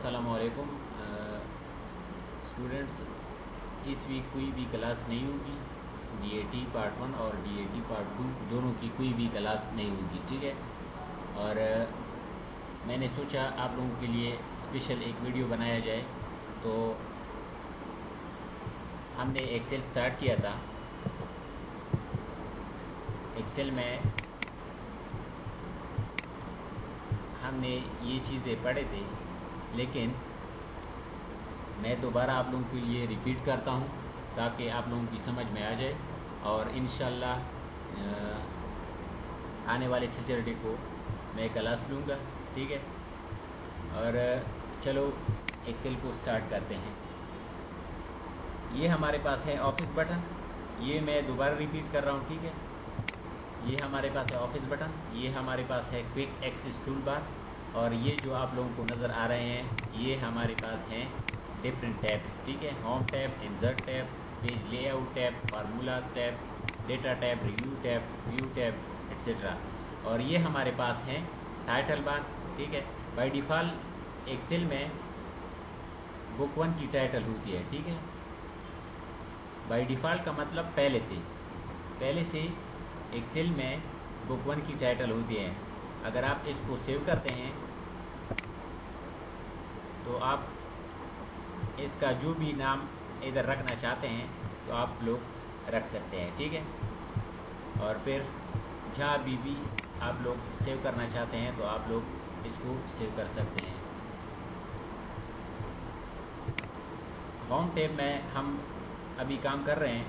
अस्सलामुअलैकुम स्टूडेंट्स। इस वीक कोई भी क्लास नहीं होगी। डीएटी पार्ट 1 और डीएटी पार्ट 2 दोनों की कोई भी क्लास नहीं होगी, ठीक है। और मैंने सोचा आप लोगों के लिए स्पेशल एक वीडियो बनाया जाए। तो हमने एक्सेल स्टार्ट किया था। एक्सेल में हमने ये चीज़ें पढ़े थे, लेकिन मैं दोबारा आप लोगों के लिए रिपीट करता हूँ ताकि आप लोगों की समझ में आ जाए। और इंशाल्लाह आने वाले सैटरडे को मैं क्लास लूँगा, ठीक है। और चलो एक्सेल को स्टार्ट करते हैं। ये हमारे पास है ऑफिस बटन, ये मैं दोबारा रिपीट कर रहा हूँ, ठीक है। ये हमारे पास है ऑफिस बटन, ये हमारे पास है क्विक एक्सेस टूल बार, और ये जो आप लोगों को नज़र आ रहे हैं ये हमारे पास हैं डिफरेंट टैब्स, ठीक है। Home tab, insert tab, page layout tab, formula tab, data tab, review tab, view tab, etcetera. और ये हमारे पास हैं टाइटल बार, ठीक है। बाय डिफ़ॉल्ट एक्सेल में बुक 1 की टाइटल होती है, ठीक है। बाय डिफ़ॉल्ट का मतलब पहले से एक्सेल में बुक 1 की टाइटल होती है। अगर आप इसको सेव करते हैं तो आप इसका जो भी नाम इधर रखना चाहते हैं तो आप लोग रख सकते हैं, ठीक है। और फिर जहाँ भी आप लोग सेव करना चाहते हैं तो आप लोग इसको सेव कर सकते हैं। होम टैब में हम अभी काम कर रहे हैं।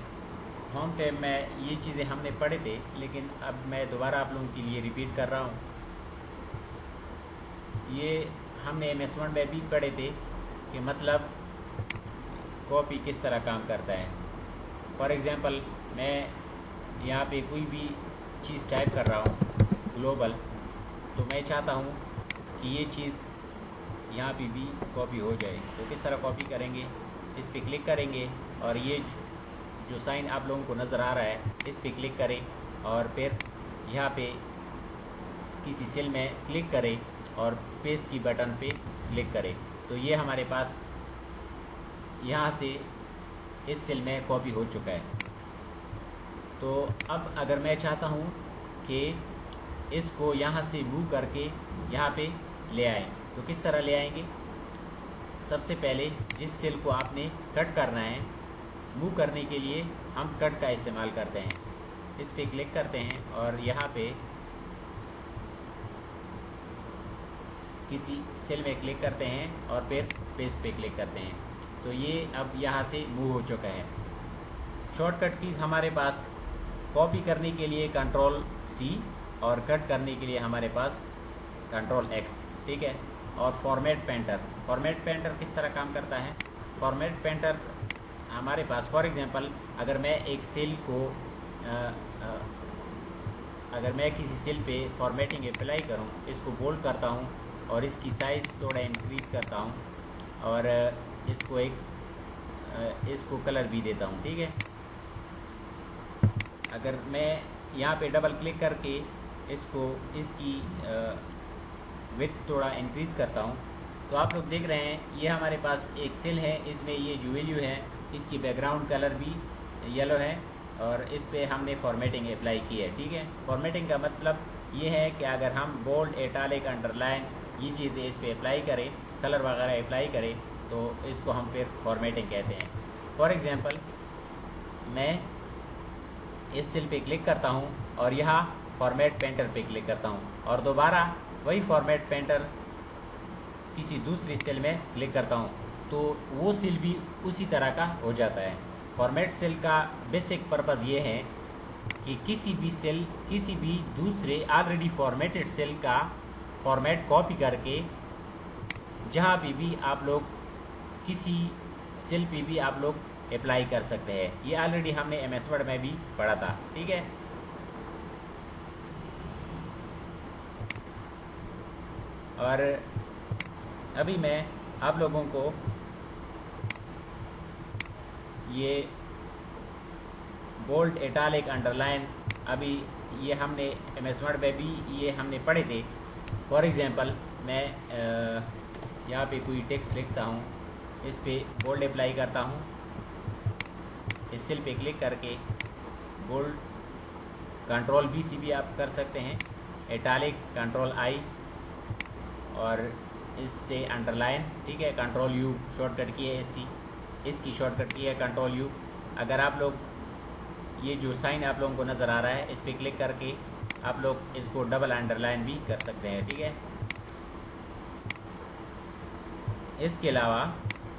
होम टैब में ये चीज़ें हमने पढ़े थे, लेकिन अब मैं दोबारा आप लोगों के लिए रिपीट कर रहा हूँ। ये हमने MS1 में भी पढ़े थे कि मतलब कॉपी किस तरह काम करता है। फॉर एग्ज़ाम्पल मैं यहाँ पे कोई भी चीज़ टाइप कर रहा हूँ ग्लोबल, तो मैं चाहता हूँ कि ये चीज़ यहाँ पे भी कॉपी हो जाए। तो किस तरह कॉपी करेंगे, इस पर क्लिक करेंगे और ये जो साइन आप लोगों को नज़र आ रहा है इस पर क्लिक करें और फिर यहाँ पे किसी सेल में क्लिक करें और पेस्ट की बटन पे क्लिक करें। तो ये हमारे पास यहाँ से इस सेल में कॉपी हो चुका है। तो अब अगर मैं चाहता हूँ कि इसको यहाँ से मूव करके यहाँ पे ले आएँ, तो किस तरह ले आएंगे। सबसे पहले जिस सेल को आपने कट करना है, मूव करने के लिए हम कट का इस्तेमाल करते हैं। इस पे क्लिक करते हैं और यहाँ पे किसी सेल में क्लिक करते हैं और फिर पेस्ट पे क्लिक करते हैं। तो ये अब यहाँ से मूव हो चुका है। शॉर्टकट कीज़ हमारे पास कॉपी करने के लिए Ctrl+C और कट करने के लिए हमारे पास Ctrl+X, ठीक है। और फॉर्मेट पेंटर किस तरह काम करता है। फॉर्मेट पेंटर हमारे पास फॉर एग्जांपल अगर मैं एक सेल को अगर मैं किसी सेल पे फॉर्मेटिंग अप्लाई करूं, इसको बोल्ड करता हूं और इसकी साइज़ थोड़ा इंक्रीज़ करता हूं और इसको कलर भी देता हूं, ठीक है। अगर मैं यहाँ पे डबल क्लिक करके इसकी विड्थ थोड़ा इंक्रीज़ करता हूँ, तो आप लोग देख रहे हैं ये हमारे पास एक सेल है। इसमें ये जो वैल्यू है इसकी बैकग्राउंड कलर भी येलो है और इस पे हमने फॉर्मेटिंग अप्लाई की है, ठीक है। फॉर्मेटिंग का मतलब ये है कि अगर हम बोल्ड, इटैलिक, अंडरलाइन ये चीज़ें इस पे अप्लाई करें, कलर वगैरह अप्लाई करें, तो इसको हम फिर फॉर्मेटिंग कहते हैं। फॉर एग्ज़ाम्पल मैं इस सेल पे क्लिक करता हूँ और यहाँ फॉर्मेट पेंटर पे क्लिक करता हूँ और दोबारा वही फॉर्मेट पेंटर किसी दूसरी सेल में क्लिक करता हूँ, तो वो सेल भी उसी तरह का हो जाता है। फॉर्मेट सेल का बेसिक पर्पज़ ये है कि किसी भी दूसरे ऑलरेडी फॉर्मेटेड सेल का फॉर्मेट कॉपी करके जहाँ भी आप लोग किसी सेल पे भी आप लोग अप्लाई कर सकते हैं। ये ऑलरेडी हमने MS वर्ड में भी पढ़ा था, ठीक है। और अभी मैं आप लोगों को ये बोल्ड, इटैलिक, अंडरलाइन अभी ये हमने MS वर्ड में भी ये हमने पढ़े थे। फॉर एग्ज़ाम्पल मैं यहाँ पे कोई टेक्स्ट लिखता हूँ, इस पे बोल्ड अप्लाई करता हूँ, इस सेल पे क्लिक करके बोल्ड कंट्रोल बी सी भी आप कर सकते हैं, इटैलिक कंट्रोल आई, और इससे अंडरलाइन, ठीक है। कंट्रोल यू शॉर्टकट की है, इसकी शॉर्टकट की है कंट्रोल यू। अगर आप लोग ये जो साइन आप लोगों को नज़र आ रहा है, इस पर क्लिक करके आप लोग इसको डबल अंडरलाइन भी कर सकते हैं, ठीक है। इसके अलावा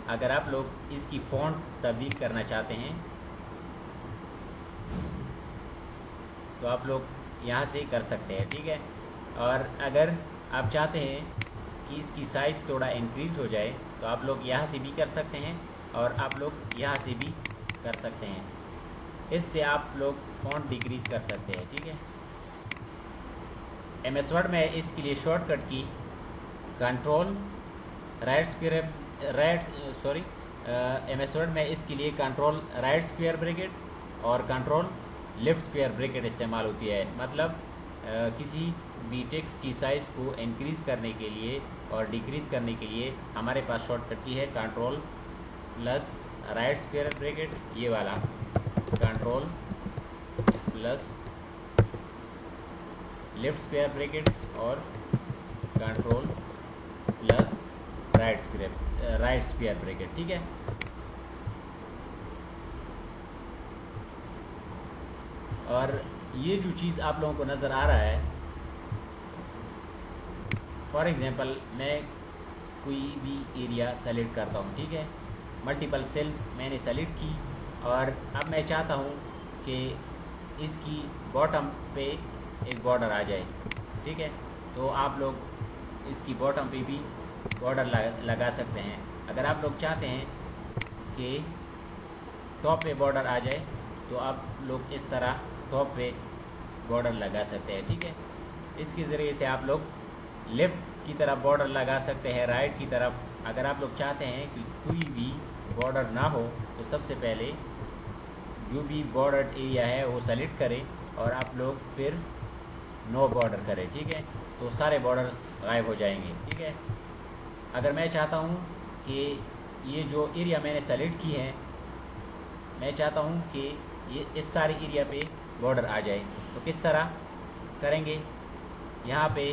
अगर आप लोग इसकी फ़ॉन्ट तब्दील करना चाहते हैं तो आप लोग यहाँ से कर सकते हैं, ठीक है। और अगर आप चाहते हैं कि इसकी साइज़ थोड़ा इंक्रीज़ हो जाए तो आप लोग यहाँ से भी कर सकते हैं और आप लोग यहाँ से भी कर सकते हैं। इससे आप लोग फ़ॉन्ट डिक्रीज़ कर सकते हैं, ठीक है। MS वर्ड में इसके लिए शॉर्टकट की कंट्रोल MS वर्ड में इसके लिए कंट्रोल राइट स्क्वायर ब्रैकेट और कंट्रोल लेफ्ट स्क्वायर ब्रैकेट इस्तेमाल होती है। मतलब किसी भी टेक्स्ट की साइज़ को इंक्रीज़ करने के लिए और डिक्रीज़ करने के लिए हमारे पास शॉर्टकट की है control plus right square bracket, ये वाला control plus left square bracket और control plus right square bracket, ठीक है। और ये जो चीज़ आप लोगों को नज़र आ रहा है, फॉर एग्जांपल मैं कोई भी एरिया सेलेक्ट करता हूँ, ठीक है। मल्टीपल सेल्स मैंने सेलेक्ट की और अब मैं चाहता हूँ कि इसकी बॉटम पे एक बॉर्डर आ जाए, ठीक है। तो आप लोग इसकी बॉटम पे भी बॉर्डर लगा सकते हैं। अगर आप लोग चाहते हैं कि टॉप पे बॉर्डर आ जाए तो आप लोग इस तरह टॉप पे बॉर्डर लगा सकते हैं, ठीक है। इसके ज़रिए से आप लोग लेफ़्ट की तरफ बॉर्डर लगा सकते हैं, राइट की तरफ। अगर आप लोग चाहते हैं कि कोई भी बॉर्डर ना हो तो सबसे पहले जो भी बॉर्डर एरिया है वो सेलेक्ट करें और आप लोग फिर नो बॉर्डर करें, ठीक है। तो सारे बॉर्डर्स गायब हो जाएंगे, ठीक है। अगर मैं चाहता हूँ कि ये जो एरिया मैंने सेलेक्ट की है, मैं चाहता हूँ कि ये इस सारे एरिया पे बॉर्डर आ जाए, तो किस तरह करेंगे? यहाँ पे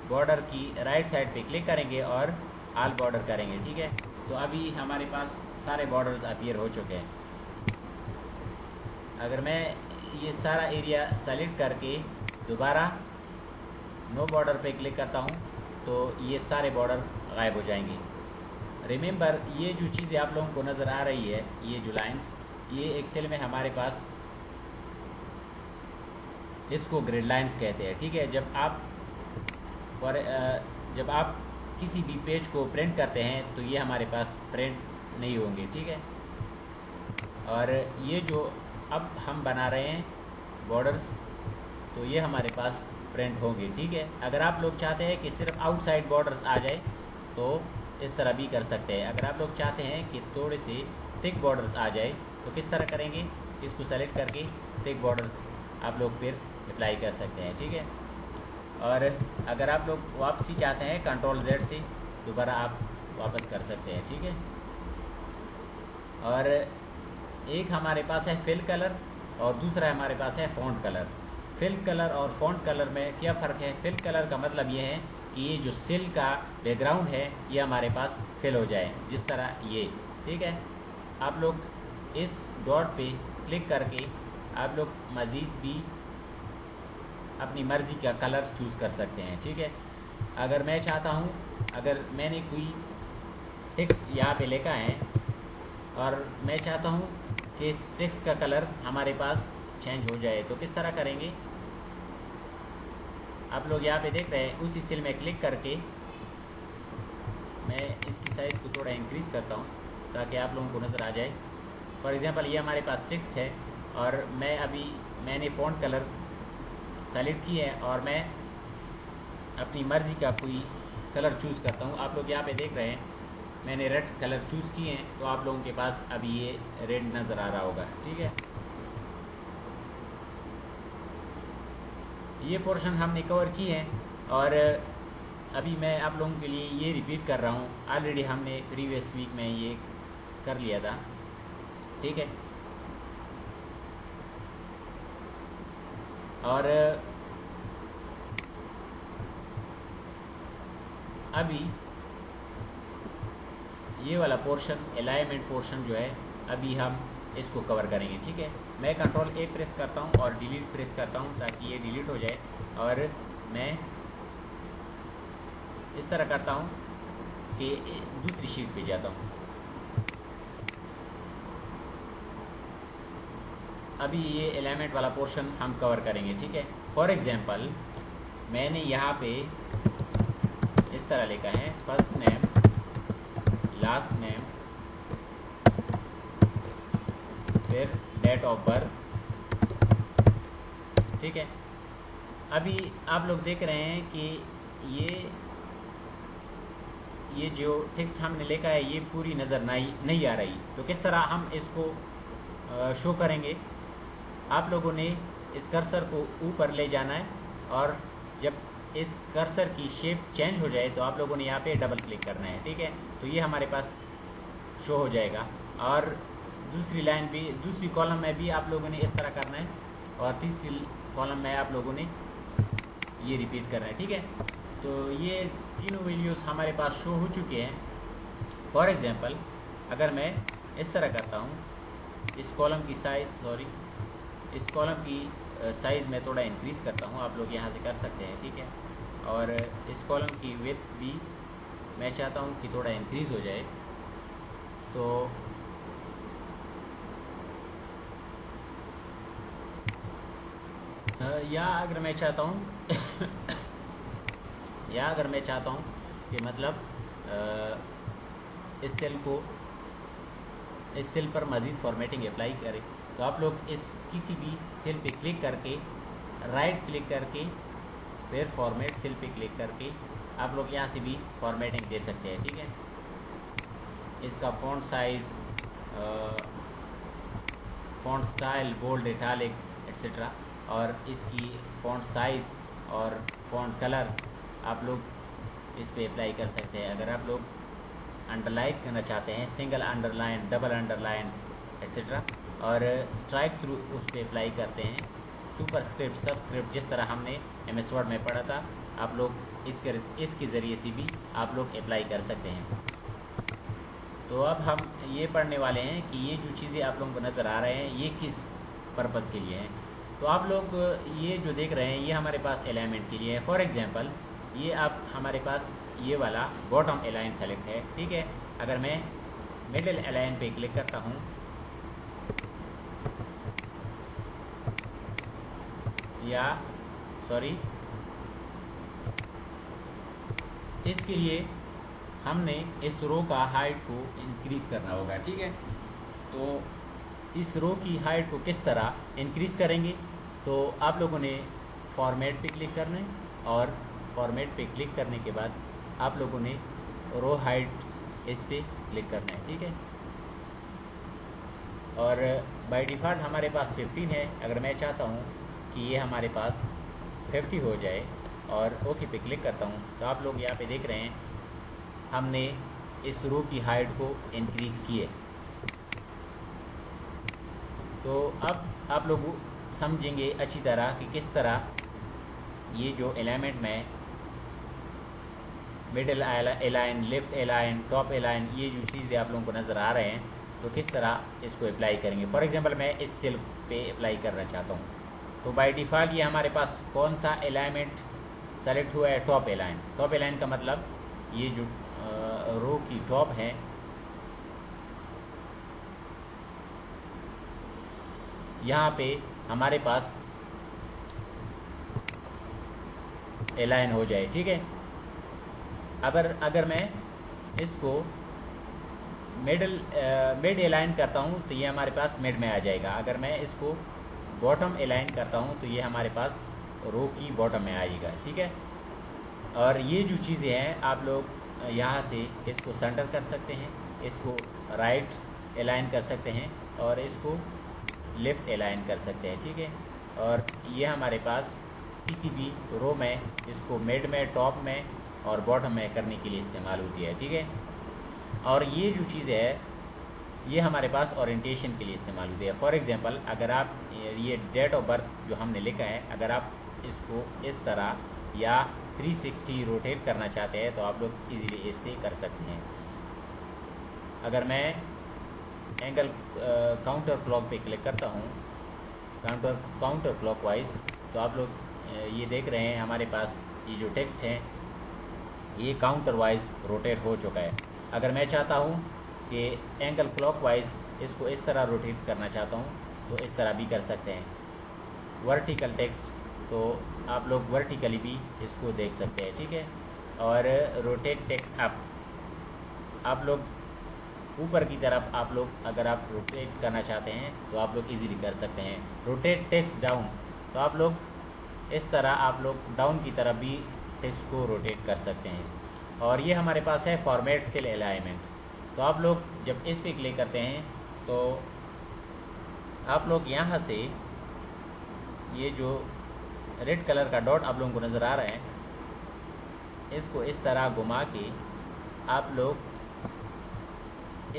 बॉर्डर की राइट साइड पे क्लिक करेंगे और ऑल बॉर्डर करेंगे, ठीक है। तो अभी हमारे पास सारे बॉर्डर्स अपीयर हो चुके हैं। अगर मैं ये सारा एरिया सेलेक्ट करके दोबारा नो बॉर्डर पे क्लिक करता हूँ तो ये सारे बॉर्डर गायब हो जाएंगे। रिमेंबर, ये जो चीज़ें आप लोगों को नज़र आ रही है, ये जो लाइंस, ये एक्सेल में हमारे पास इसको ग्रिड लाइंस कहते हैं, ठीक है। जब आप किसी भी पेज को प्रिंट करते हैं तो ये हमारे पास प्रिंट नहीं होंगे, ठीक है। और ये जो अब हम बना रहे हैं बॉर्डर्स, तो ये हमारे पास प्रिंट होंगे, ठीक है। अगर आप लोग चाहते हैं कि सिर्फ आउटसाइड बॉर्डर्स आ जाए तो इस तरह भी कर सकते हैं। अगर आप लोग चाहते हैं कि थोड़े से थिक बॉर्डर्स आ जाए तो किस तरह करेंगे? इसको सेलेक्ट करके थिक बॉर्डर्स आप लोग फिर अप्लाई कर सकते हैं, ठीक है। और अगर आप लोग वापसी चाहते हैं कंट्रोल Z से दोबारा आप वापस कर सकते हैं, ठीक है। और एक हमारे पास है फिल कलर और दूसरा हमारे पास है फ़ॉन्ट कलर। फिल कलर और फ़ॉन्ट कलर में क्या फ़र्क है? फिल कलर का मतलब ये है कि ये जो सेल का बैकग्राउंड है ये हमारे पास फिल हो जाए, जिस तरह ये, ठीक है। आप लोग इस डॉट पे क्लिक करके आप लोग मज़ीद भी अपनी मर्ज़ी का कलर चूज़ कर सकते हैं, ठीक है। अगर मैं चाहता हूँ, अगर मैंने कोई टेक्स्ट यहाँ पे लिखा है और मैं चाहता हूँ कि इस टेक्स्ट का कलर हमारे पास चेंज हो जाए, तो किस तरह करेंगे? आप लोग यहाँ पे देख रहे हैं, उसी सेल में क्लिक करके मैं इसकी साइज़ को थोड़ा इंक्रीज़ करता हूँ ताकि आप लोगों को नज़र आ जाए। फॉर एग्ज़ाम्पल ये हमारे पास टेक्स्ट है और मैंने फ़ॉन्ट कलर सेलेक्ट की है और मैं अपनी मर्ज़ी का कोई कलर चूज़ करता हूँ। आप लोग यहाँ पे देख रहे हैं मैंने रेड कलर चूज़ किए हैं, तो आप लोगों के पास अभी ये रेड नज़र आ रहा होगा, ठीक है। ये पोर्शन हमने कवर की है और अभी मैं आप लोगों के लिए ये रिपीट कर रहा हूँ, ऑलरेडी हमने प्रीवियस वीक में ये कर लिया था, ठीक है। और अभी ये वाला पोर्शन, अलाइनमेंट पोर्शन जो है, अभी हम इसको कवर करेंगे, ठीक है। मैं कंट्रोल A प्रेस करता हूँ और डिलीट प्रेस करता हूँ ताकि ये डिलीट हो जाए, और मैं इस तरह करता हूँ कि दूसरी शीट पे जाता हूँ। अभी ये एलिमेंट वाला पोर्शन हम कवर करेंगे, ठीक है। फॉर एग्जांपल मैंने यहाँ पे इस तरह लिखा है, फर्स्ट नेम, लास्ट नेम, फिर डेट ऑफ बर्थ, ठीक है। अभी आप लोग देख रहे हैं कि ये जो टेक्स्ट हमने लिखा है ये पूरी नज़र नहीं आ रही, तो किस तरह हम इसको शो करेंगे। आप लोगों ने इस कर्सर को ऊपर ले जाना है, और जब इस कर्सर की शेप चेंज हो जाए तो आप लोगों ने यहाँ पे डबल क्लिक करना है, ठीक है। तो ये हमारे पास शो हो जाएगा, और दूसरी लाइन भी, दूसरी कॉलम में भी आप लोगों ने इस तरह करना है, और तीसरी कॉलम में आप लोगों ने ये रिपीट करना है, ठीक है। तो ये तीनों वैल्यूज़ हमारे पास शो हो चुके हैं। फॉर एग्जांपल अगर मैं इस तरह करता हूँ, इस कॉलम की इस कॉलम की साइज़ में थोड़ा इंक्रीज़ करता हूँ, आप लोग यहाँ से कर सकते हैं, ठीक है। और इस कॉलम की विड्थ भी मैं चाहता हूँ कि थोड़ा इंक्रीज़ हो जाए, तो या अगर मैं चाहता हूँ कि मतलब इस सेल पर मज़ीद फॉर्मेटिंग अप्लाई करें, तो आप लोग इस किसी भी सेल पे क्लिक करके, राइट क्लिक करके, फिर फॉर्मेट सेल पे क्लिक करके आप लोग यहाँ से भी फॉर्मेटिंग दे सकते हैं, ठीक है। इसका font size, font style, bold, italic etcetera, और इसकी फ़ॉन्ट साइज़ और फ़ॉन्ट कलर आप लोग इस पे अप्लाई कर सकते हैं। अगर आप लोग अंडरलाइन करना चाहते हैं, single underline, double underline etcetera, और स्ट्राइक थ्रू उस पर अप्लाई करते हैं, सुपरस्क्रिप्ट, सबस्क्रिप्ट, जिस तरह हमने MS वर्ड में पढ़ा था, आप लोग इसके ज़रिए से भी आप लोग अप्लाई कर सकते हैं। तो अब हम ये पढ़ने वाले हैं कि ये जो चीज़ें आप लोगों को नज़र आ रहे हैं ये किस पर्पज़ के लिए हैं। तो आप लोग ये जो देख रहे हैं ये हमारे पास अलाइनमेंट के लिए है। फॉर एग्जांपल ये आप हमारे पास ये वाला बॉटम अलाइन सेलेक्ट है, ठीक है। अगर मैं मिडिल अलाइन पे क्लिक करता हूँ, या सॉरी, इसके लिए हमने इस रो का हाइट को इंक्रीज़ करना होगा, ठीक है। तो इस रो की हाइट को किस तरह इंक्रीज़ करेंगे, तो आप लोगों ने फॉर्मेट पे क्लिक करना है, और फॉर्मेट पे क्लिक करने के बाद आप लोगों ने रो हाइट इस पे क्लिक करना है, ठीक है। और बाय डिफ़ॉल्ट हमारे पास 15 है। अगर मैं चाहता हूँ कि ये हमारे पास 50 हो जाए और ओके पे क्लिक करता हूँ, तो आप लोग यहाँ पे देख रहे हैं हमने इस रो की हाइट को इंक्रीज़ की है। तो अब आप लोग समझेंगे अच्छी तरह कि किस तरह ये जो एलिमेंट में middle align, left align, top align, ये जो चीज़ें आप लोगों को नज़र आ रहे हैं, तो किस तरह इसको अप्लाई करेंगे। फॉर एग्जांपल मैं इस सेल पे अप्लाई करना चाहता हूँ, तो बाय डिफ़ॉल्ट ये हमारे पास कौन सा एलिमेंट सेलेक्ट हुआ है, टॉप अलाइन। टॉप अलाइन का मतलब ये जो रो की टॉप है, यहाँ पे हमारे पास अलाइन हो जाए, ठीक है। अगर मैं इसको मिड अलाइन करता हूँ तो ये हमारे पास मिड में आ जाएगा। अगर मैं इसको बॉटम अलाइन करता हूँ तो ये हमारे पास रो की बॉटम में आएगा, ठीक है। और ये जो चीज़ें हैं आप लोग यहाँ से इसको सेंटर कर सकते हैं, इसको राइट अलाइन कर सकते हैं, और इसको लेफ़्ट अलाइन कर सकते हैं, ठीक है। और ये हमारे पास किसी भी रो में इसको मिड में, टॉप में, और बॉटम में करने के लिए इस्तेमाल होती है, ठीक है। और ये जो चीज़ है ये हमारे पास ओरिएंटेशन के लिए इस्तेमाल होती है। फॉर एग्जांपल अगर आप ये डेट ऑफ बर्थ जो हमने लिखा है, अगर आप इसको इस तरह या 360 रोटेट करना चाहते हैं तो आप लोग इजीली इससे कर सकते हैं। अगर मैं एंगल काउंटर क्लॉक पे क्लिक करता हूँ, काउंटर क्लॉकवाइज, तो आप लोग ये देख रहे हैं हमारे पास ये जो टेक्स्ट है ये काउंटर वाइज रोटेट हो चुका है। अगर मैं चाहता हूँ कि एंगल क्लॉकवाइज इसको इस तरह रोटेट करना चाहता हूँ तो इस तरह भी कर सकते हैं। वर्टिकल टेक्स्ट तो आप लोग वर्टिकली भी इसको देख सकते हैं, ठीक है। और रोटेट टेक्स्ट अप, आप लोग ऊपर की तरफ आप लोग अगर आप रोटेट करना चाहते हैं तो आप लोग इजीली कर सकते हैं। रोटेट टेक्स्ट डाउन, तो आप लोग इस तरह आप लोग डाउन की तरफ भी टेक्स्ट को रोटेट कर सकते हैं। और ये हमारे पास है फॉर्मेट सेल अलाइनमेंट, तो आप लोग जब इस पे क्लिक करते हैं तो आप लोग यहाँ से ये जो रेड कलर का डॉट आप लोगों को नज़र आ रहा है, इसको इस तरह घुमा के आप लोग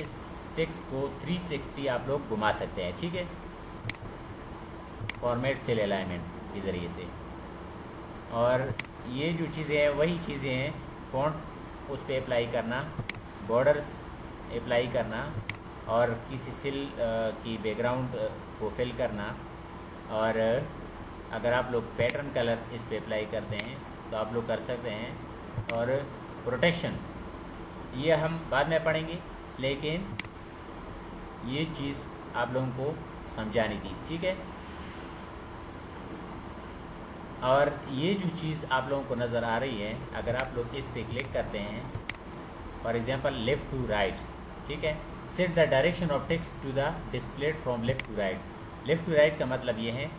इस टेक्स्ट को 360 आप लोग घुमा सकते हैं, ठीक है, फॉर्मेट सेल अलाइनमेंट के ज़रिए से। और ये जो चीज़ें हैं वही चीज़ें हैं, फॉन्ट उस पर अप्लाई करना, बॉर्डर्स अप्लाई करना और किसी सेल की बैकग्राउंड को फिल करना। और अगर आप लोग पैटर्न कलर इस पे अप्लाई करते हैं तो आप लोग कर सकते हैं। और प्रोटेक्शन ये हम बाद में पढ़ेंगे, लेकिन ये चीज़ आप लोगों को समझानी थी, ठीक है। और ये जो चीज़ आप लोगों को नज़र आ रही है, अगर आप लोग इस पे क्लिक करते हैं, for example left to right, ठीक है, set the direction of text to the displayed from left to right. Left to right का मतलब ये है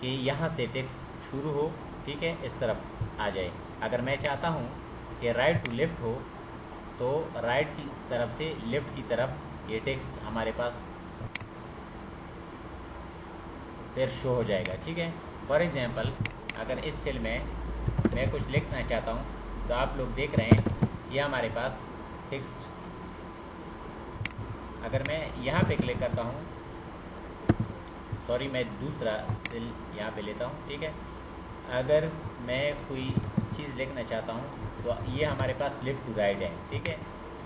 कि यहाँ से टेक्स्ट शुरू हो, ठीक है, इस तरफ आ जाए। अगर मैं चाहता हूँ कि राइट टू लेफ़्ट हो तो राइट की तरफ से लेफ़्ट की तरफ ये टेक्स्ट हमारे पास फिर शो हो जाएगा, ठीक है। फॉर एग्जांपल अगर इस सेल में मैं कुछ लिखना चाहता हूँ तो आप लोग देख रहे हैं ये हमारे पास टेक्स्ट, अगर मैं यहाँ पे क्लिक करता हूँ, सॉरी मैं दूसरा सेल यहाँ पे लेता हूँ, ठीक है। अगर मैं कोई चीज़ लिखना चाहता हूँ तो ये हमारे पास लेफ़्ट टू राइट है, ठीक है।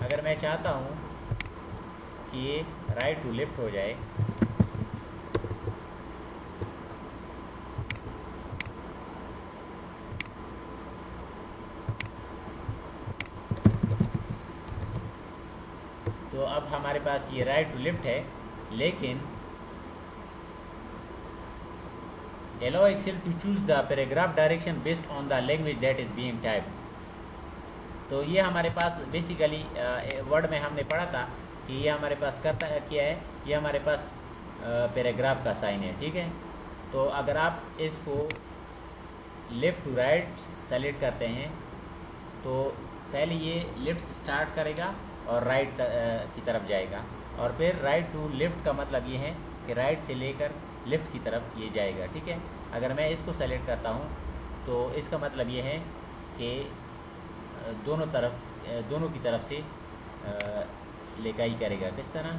अगर मैं चाहता हूँ कि ये राइट टू लेफ़्ट हो जाए तो अब हमारे पास ये राइट टू लेफ़्ट है, लेकिन allow Excel to choose the paragraph direction based on the language that is being typed। तो ये हमारे पास बेसिकली वर्ड में हमने पढ़ा था कि ये हमारे पास करता है क्या है, ये हमारे पास पैराग्राफ का साइन है, ठीक है। तो अगर आप इसको लेफ़्ट टू राइट सेलेक्ट करते हैं तो पहले ये लेफ़्ट से स्टार्ट करेगा और राइट की तरफ जाएगा, और फिर राइट टू लेफ़्ट का मतलब ये है कि राइट से लेकर लेफ़्ट की तरफ ये जाएगा, ठीक है। अगर मैं इसको सेलेक्ट करता हूँ तो इसका मतलब ये है कि दोनों की तरफ से लेकाई करेगा। किस तरह,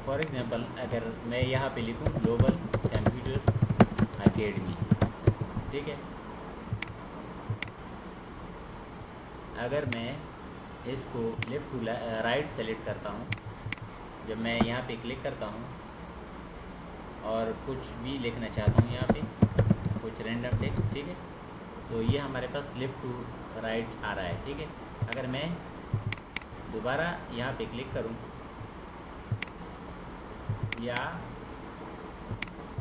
फॉर एग्जांपल अगर मैं यहाँ पे लिखूँ ग्लोबल कंप्यूटर एकेडमी, ठीक है। अगर मैं इसको लेफ़्ट टू राइट सेलेक्ट करता हूँ, जब मैं यहाँ पे क्लिक करता हूँ और कुछ भी लिखना चाहता हूँ यहाँ पे कुछ रैंडम टेक्स्ट, ठीक है, तो ये हमारे पास लेफ़्ट टू राइट आ रहा है, ठीक है। अगर मैं दोबारा यहाँ पे क्लिक करूँ या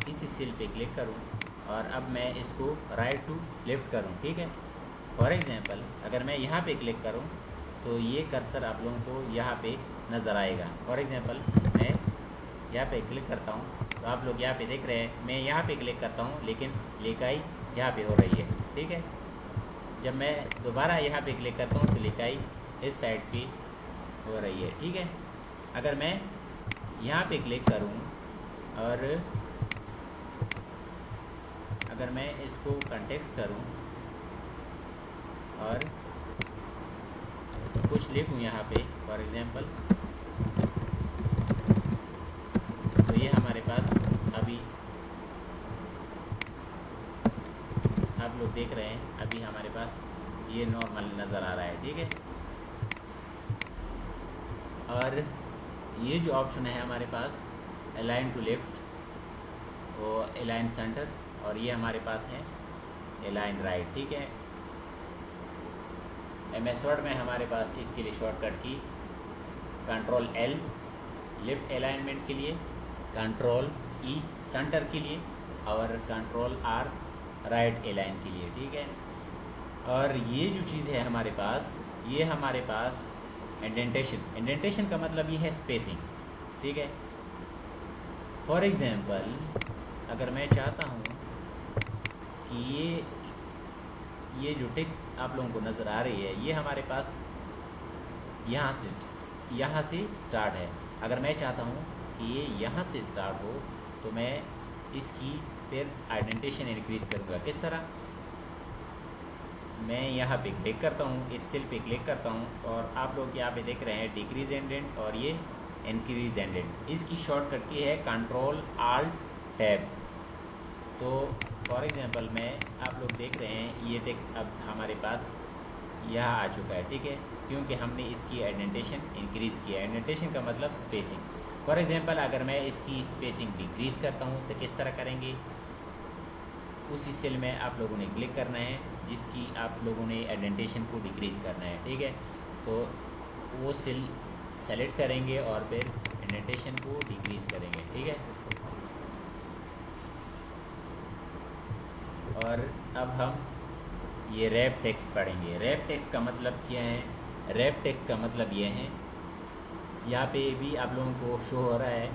इसी सेल पे क्लिक करूँ और अब मैं इसको राइट टू लेफ़्ट करूँ, ठीक है। फॉर एग्जांपल अगर मैं यहाँ पे क्लिक करूँ तो ये कर्सर आप लोगों को यहाँ पे नज़र आएगा। फॉर एग्जांपल मैं यहाँ पे क्लिक करता हूँ तो आप लोग यहाँ पे देख रहे हैं, मैं यहाँ पे क्लिक करता हूँ लेकिन लिखाई यहाँ पे हो रही है, ठीक है। जब मैं दोबारा यहाँ पे क्लिक करता हूँ तो लिखाई इस साइड पे हो रही है, ठीक है। अगर मैं यहाँ पे क्लिक करूँ और अगर मैं इसको कंटेक्स्ट करूँ और कुछ लिखूँ यहाँ पे फॉर एग्जांपल, तो ये हमारे पास अभी आप लोग देख रहे हैं, अभी हमारे पास ये नॉर्मल नज़र आ रहा है, ठीक है। और ये जो ऑप्शन है हमारे पास अलाइन टू लेफ्ट और अलाइन सेंटर, और ये हमारे पास है अलाइन राइट, ठीक है। MS वर्ड में हमारे पास इसके लिए शॉर्टकट की कंट्रोल L लेफ्ट अलाइनमेंट के लिए, कंट्रोल E सेंटर के लिए और कंट्रोल R राइट अलाइन के लिए, ठीक है। और ये जो चीज़ है हमारे पास, ये हमारे पास इंडेंटेशन का मतलब ये है स्पेसिंग, ठीक है। फॉर एग्जांपल अगर मैं चाहता हूँ कि ये जो टेक्स्ट आप लोगों को नज़र आ रही है, ये हमारे पास यहाँ से स्टार्ट है। अगर मैं चाहता हूँ कि ये यहाँ से स्टार्ट हो तो मैं इसकी फिर आइडेंटेशन इंक्रीज़ करूँगा। किस तरह? मैं यहाँ पे क्लिक करता हूँ, इस सेल पे क्लिक करता हूँ और आप लोग यहाँ पे देख रहे हैं डिक्रीज इंडेंट और ये इंक्रीज इंडेंट। इसकी शॉर्टकट की है कंट्रोल आल्ट टैब। तो फॉर एग्जांपल मैं आप लोग देख रहे हैं ये टेक्स्ट अब हमारे पास यहाँ आ चुका है, ठीक है, क्योंकि हमने इसकी आइडेंटेशन इंक्रीज़ किया। आइडेंटेशन का मतलब स्पेसिंग। फॉर एग्जांपल अगर मैं इसकी स्पेसिंग डिक्रीज़ करता हूँ तो किस तरह करेंगे? उसी सेल में आप लोगों ने क्लिक करना है जिसकी आप लोगों ने आइडेंटेशन को डिक्रीज़ करना है, ठीक है। तो वो सेल सेलेक्ट करेंगे और फिर आइडेंटेशन को डिक्रीज़ करेंगे, ठीक है। और अब हम ये रैप टेक्स्ट पढ़ेंगे। रैप टेक्स्ट का मतलब क्या है? रैप टेक्स्ट का मतलब ये है, यहाँ पे भी आप लोगों को शो हो रहा है,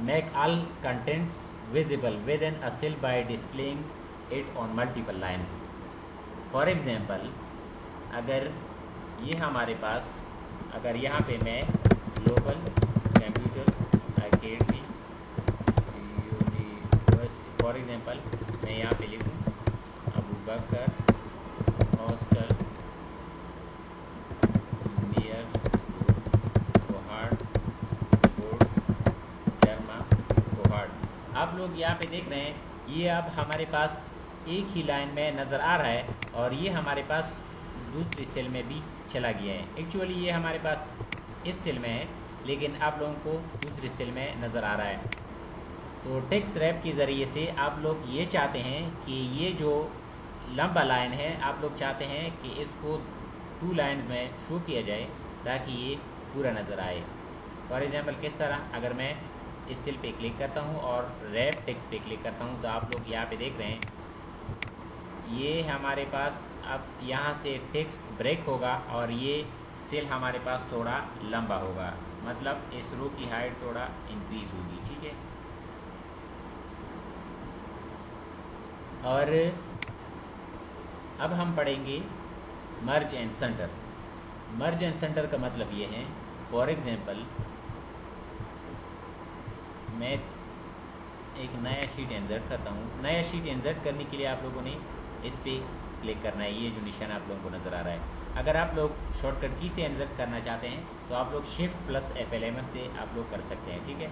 make all contents visible within a cell by displaying it on multiple lines. For example अगर ये हमारे पास, अगर यहाँ पे मैं global computer academy university for example मैं यहाँ पे लिखूँ Abu Bakar hostel near Kohat road Jarma Kohat. आप लोग यहाँ पे देख रहे हैं ये अब हमारे पास एक ही लाइन में नज़र आ रहा है और ये हमारे पास दूसरी सेल में भी चला गया है। एक्चुअली ये हमारे पास इस सेल में है लेकिन आप लोगों को दूसरी सेल में नज़र आ रहा है। तो टेक्स्ट रैप के ज़रिए से आप लोग ये चाहते हैं कि ये जो लंबा लाइन है आप लोग चाहते हैं कि इसको 2 लाइन्स में शो किया जाए ताकि ये पूरा नज़र आए। फॉर एग्जांपल किस तरह? अगर मैं इस सेल पे क्लिक करता हूँ और रैप टेक्स्ट पे क्लिक करता हूँ तो आप लोग यहाँ पे देख रहे हैं ये हमारे पास अब यहाँ से टेक्स्ट ब्रेक होगा और ये सेल हमारे पास थोड़ा लंबा होगा, मतलब इस रो की हाइट थोड़ा इंक्रीज होगी, ठीक है। और अब हम पढ़ेंगे मर्ज and centre. Merge and centre का मतलब ये है, फॉर एग्जांपल मैं एक नया शीट इंसर्ट करता हूँ। नया शीट इंसर्ट करने के लिए आप लोगों ने इस पर क्लिक करना है, ये जो निशान आप लोगों को नज़र आ रहा है। अगर आप लोग शॉर्टकट की से इंसर्ट करना चाहते हैं तो आप लोग शिफ्ट प्लस F11 से आप लोग कर सकते हैं, ठीक है।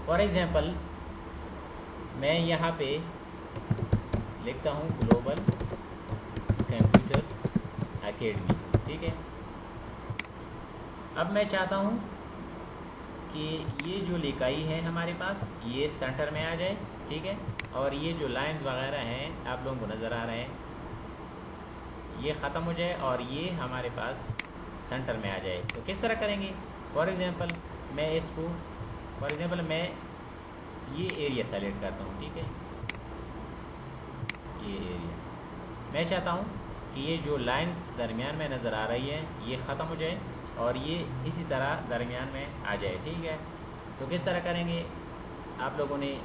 फॉर एग्जांपल मैं यहाँ पे लिखता हूँ ग्लोबल कंप्यूटर एकेडमी, ठीक है। अब मैं चाहता हूँ कि ये जो लिखाई है हमारे पास ये सेंटर में आ जाए, ठीक है, और ये जो लाइंस वगैरह हैं आप लोगों को नज़र आ रहे हैं ये ख़त्म हो जाए और ये हमारे पास सेंटर में आ जाए। तो किस तरह करेंगे? फॉर एग्जांपल मैं इसको, फॉर एग्जांपल मैं ये एरिया सेलेक्ट करता हूँ, ठीक है, ये एरिया मैं चाहता हूँ कि ये जो लाइंस दरमियान में नज़र आ रही है ये ख़त्म हो जाए और ये इसी तरह दरमियान में आ जाए, ठीक है। तो किस तरह करेंगे? आप लोगों ने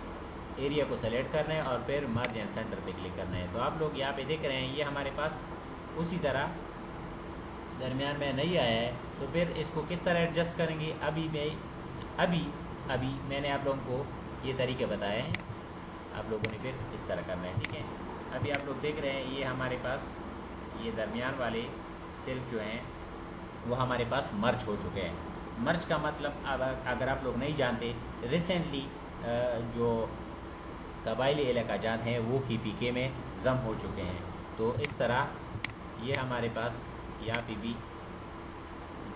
एरिया को सेलेक्ट करना है और फिर मर्ज एंड सेंटर पे क्लिक करना है। तो आप लोग यहाँ पे देख रहे हैं ये हमारे पास उसी तरह दरमियान में नहीं आया है। तो फिर इसको किस तरह एडजस्ट करेंगे? अभी मैं अभी अभी मैंने आप लोगों को ये तरीके बताए हैं, आप लोगों ने फिर इस तरह करना है, ठीक है। अभी आप लोग देख रहे हैं ये हमारे पास ये दरमियान वाले सेल जो हैं वो हमारे पास मर्ज हो चुके हैं। मर्ज का मतलब अगर आप लोग नहीं जानते, रिसेंटली जो कबायली इलाकाजात हैं वो KPK में जम हो चुके हैं। तो इस तरह ये हमारे पास यहाँ पे भी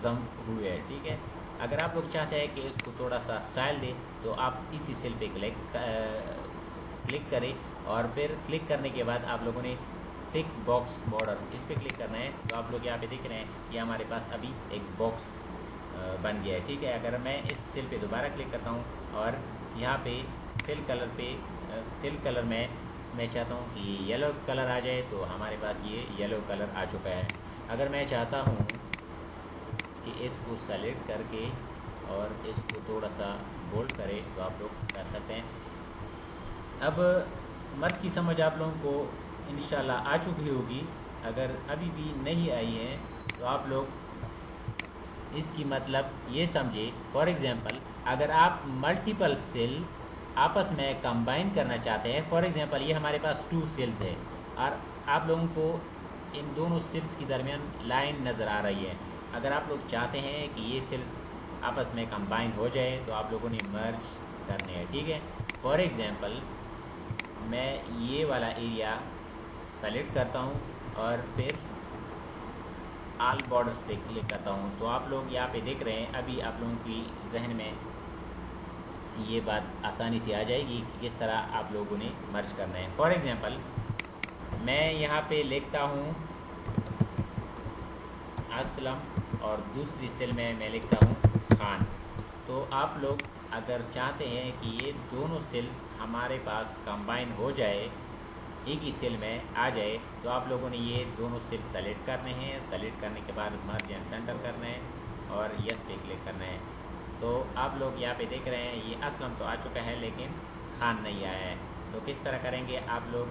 जम हुए हैं, ठीक है। अगर आप लोग चाहते हैं कि इसको थोड़ा सा स्टाइल दे तो आप इसी सेल पे क्लिक करें और फिर क्लिक करने के बाद आप लोगों ने थिक बॉक्स बॉर्डर इस पर क्लिक करना है। तो आप लोग यहाँ पे देख रहे हैं कि हमारे पास अभी एक बॉक्स बन गया है, ठीक है। अगर मैं इस सेल पे दोबारा क्लिक करता हूँ और यहाँ पे फिल कलर में मैं चाहता हूँ कि येलो कलर आ जाए, तो हमारे पास ये येलो कलर आ चुका है। अगर मैं चाहता हूँ कि इसको सेलेक्ट करके और इसको थोड़ा सा बोल्ड करे तो आप लोग कर सकते हैं। अब मर्ज की समझ आप लोगों को इंशाल्लाह आ चुकी होगी। अगर अभी भी नहीं आई है तो आप लोग इसकी मतलब ये समझे। फॉर एग्ज़ाम्पल अगर आप मल्टीपल सेल आपस में कंबाइन करना चाहते हैं, फॉर एग्ज़ाम्पल ये हमारे पास 2 सेल्स है और आप लोगों को इन दोनों सेल्स के दरमियान लाइन नज़र आ रही है। अगर आप लोग चाहते हैं कि ये सेल्स आपस में कंबाइन हो जाए तो आप लोगों ने मर्ज करने हैं, ठीक है। फॉर एग्ज़ाम्पल मैं ये वाला एरिया सेलेक्ट करता हूँ और फिर ऑल बॉर्डर्स पे क्लिक करता हूँ, तो आप लोग यहाँ पे देख रहे हैं अभी आप लोगों की जहन में ये बात आसानी से आ जाएगी कि किस तरह आप लोगों ने मर्ज करना है। फॉर एग्ज़ाम्पल मैं यहाँ पे लिखता हूँ असलम और दूसरी सेल में मैं लिखता हूँ खान। तो आप लोग अगर चाहते हैं कि ये दोनों सेल्स हमारे पास कंबाइन हो जाए, एक ही सेल में आ जाए, तो आप लोगों ने ये दोनों सेल्स सेलेक्ट करने हैं। सेलेक्ट करने के बाद मर्ज एंड सेंटर करना है और यस पे क्लिक करना है। तो आप लोग यहाँ पे देख रहे हैं ये असलम तो आ चुका है लेकिन खान नहीं आया है। तो किस तरह करेंगे आप लोग,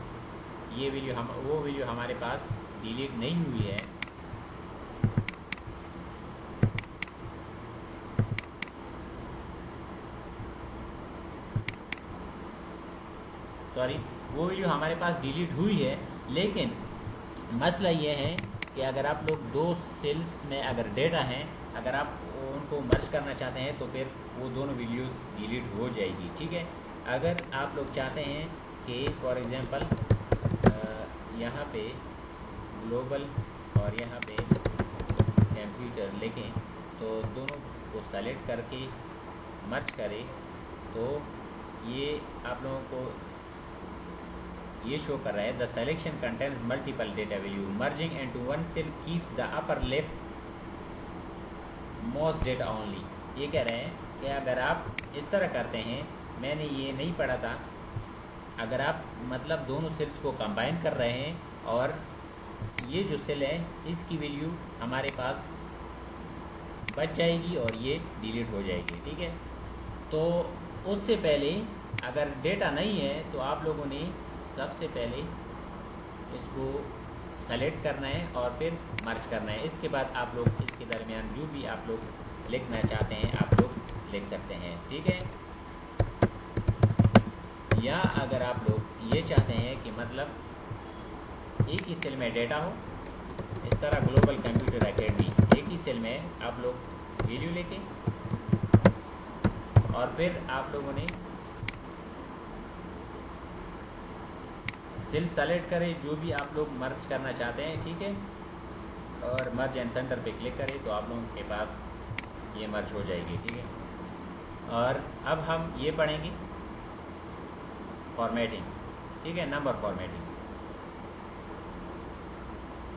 ये वीडियो वो वीडियो हमारे पास डिलीट नहीं हुई है, सॉरी वो वीडियो हमारे पास डिलीट हुई है, लेकिन मसला ये है कि अगर आप लोग 2 सेल्स में अगर डेटा हैं, अगर आप उनको मर्ज करना चाहते हैं तो फिर वो दोनों वीडियोस डिलीट हो जाएगी, ठीक है। अगर आप लोग चाहते हैं कि फॉर एग्ज़ाम्पल यहाँ पे ग्लोबल और यहाँ पे कंप्यूटर लिखें तो दोनों को सेलेक्ट करके मर्ज करें, तो ये आप लोगों को ये शो कर रहा है the selection contains multiple data value merging into one cell keeps the upper left most data only. ये कह रहे हैं कि अगर आप इस तरह करते हैं, मैंने ये नहीं पढ़ा था, अगर आप मतलब दोनों सेल्स को कंबाइन कर रहे हैं और ये जो सेल है इसकी वैल्यू हमारे पास बच जाएगी और ये डिलीट हो जाएगी, ठीक है। तो उससे पहले अगर डेटा नहीं है तो आप लोगों ने सबसे पहले इसको सेलेक्ट करना है और फिर मर्ज करना है। इसके बाद आप लोग इसके दरमियान जो भी आप लोग लिखना चाहते हैं आप लोग लिख सकते हैं, ठीक है। या अगर आप लोग ये चाहते हैं कि मतलब एक ही सेल में डेटा हो, इस तरह ग्लोबल कंप्यूटर एकेडमी एक ही सेल में आप लोग वीडियो लेके और फिर आप लोगों ने सेल सेलेक्ट करें जो भी आप लोग मर्ज करना चाहते हैं, ठीक है, और मर्ज एंड सेंटर पे क्लिक करें तो आप लोगों के पास ये मर्ज हो जाएगी, ठीक है। और अब हम ये पढ़ेंगे फॉर्मेटिंग, ठीक है, नंबर फॉर्मेटिंग।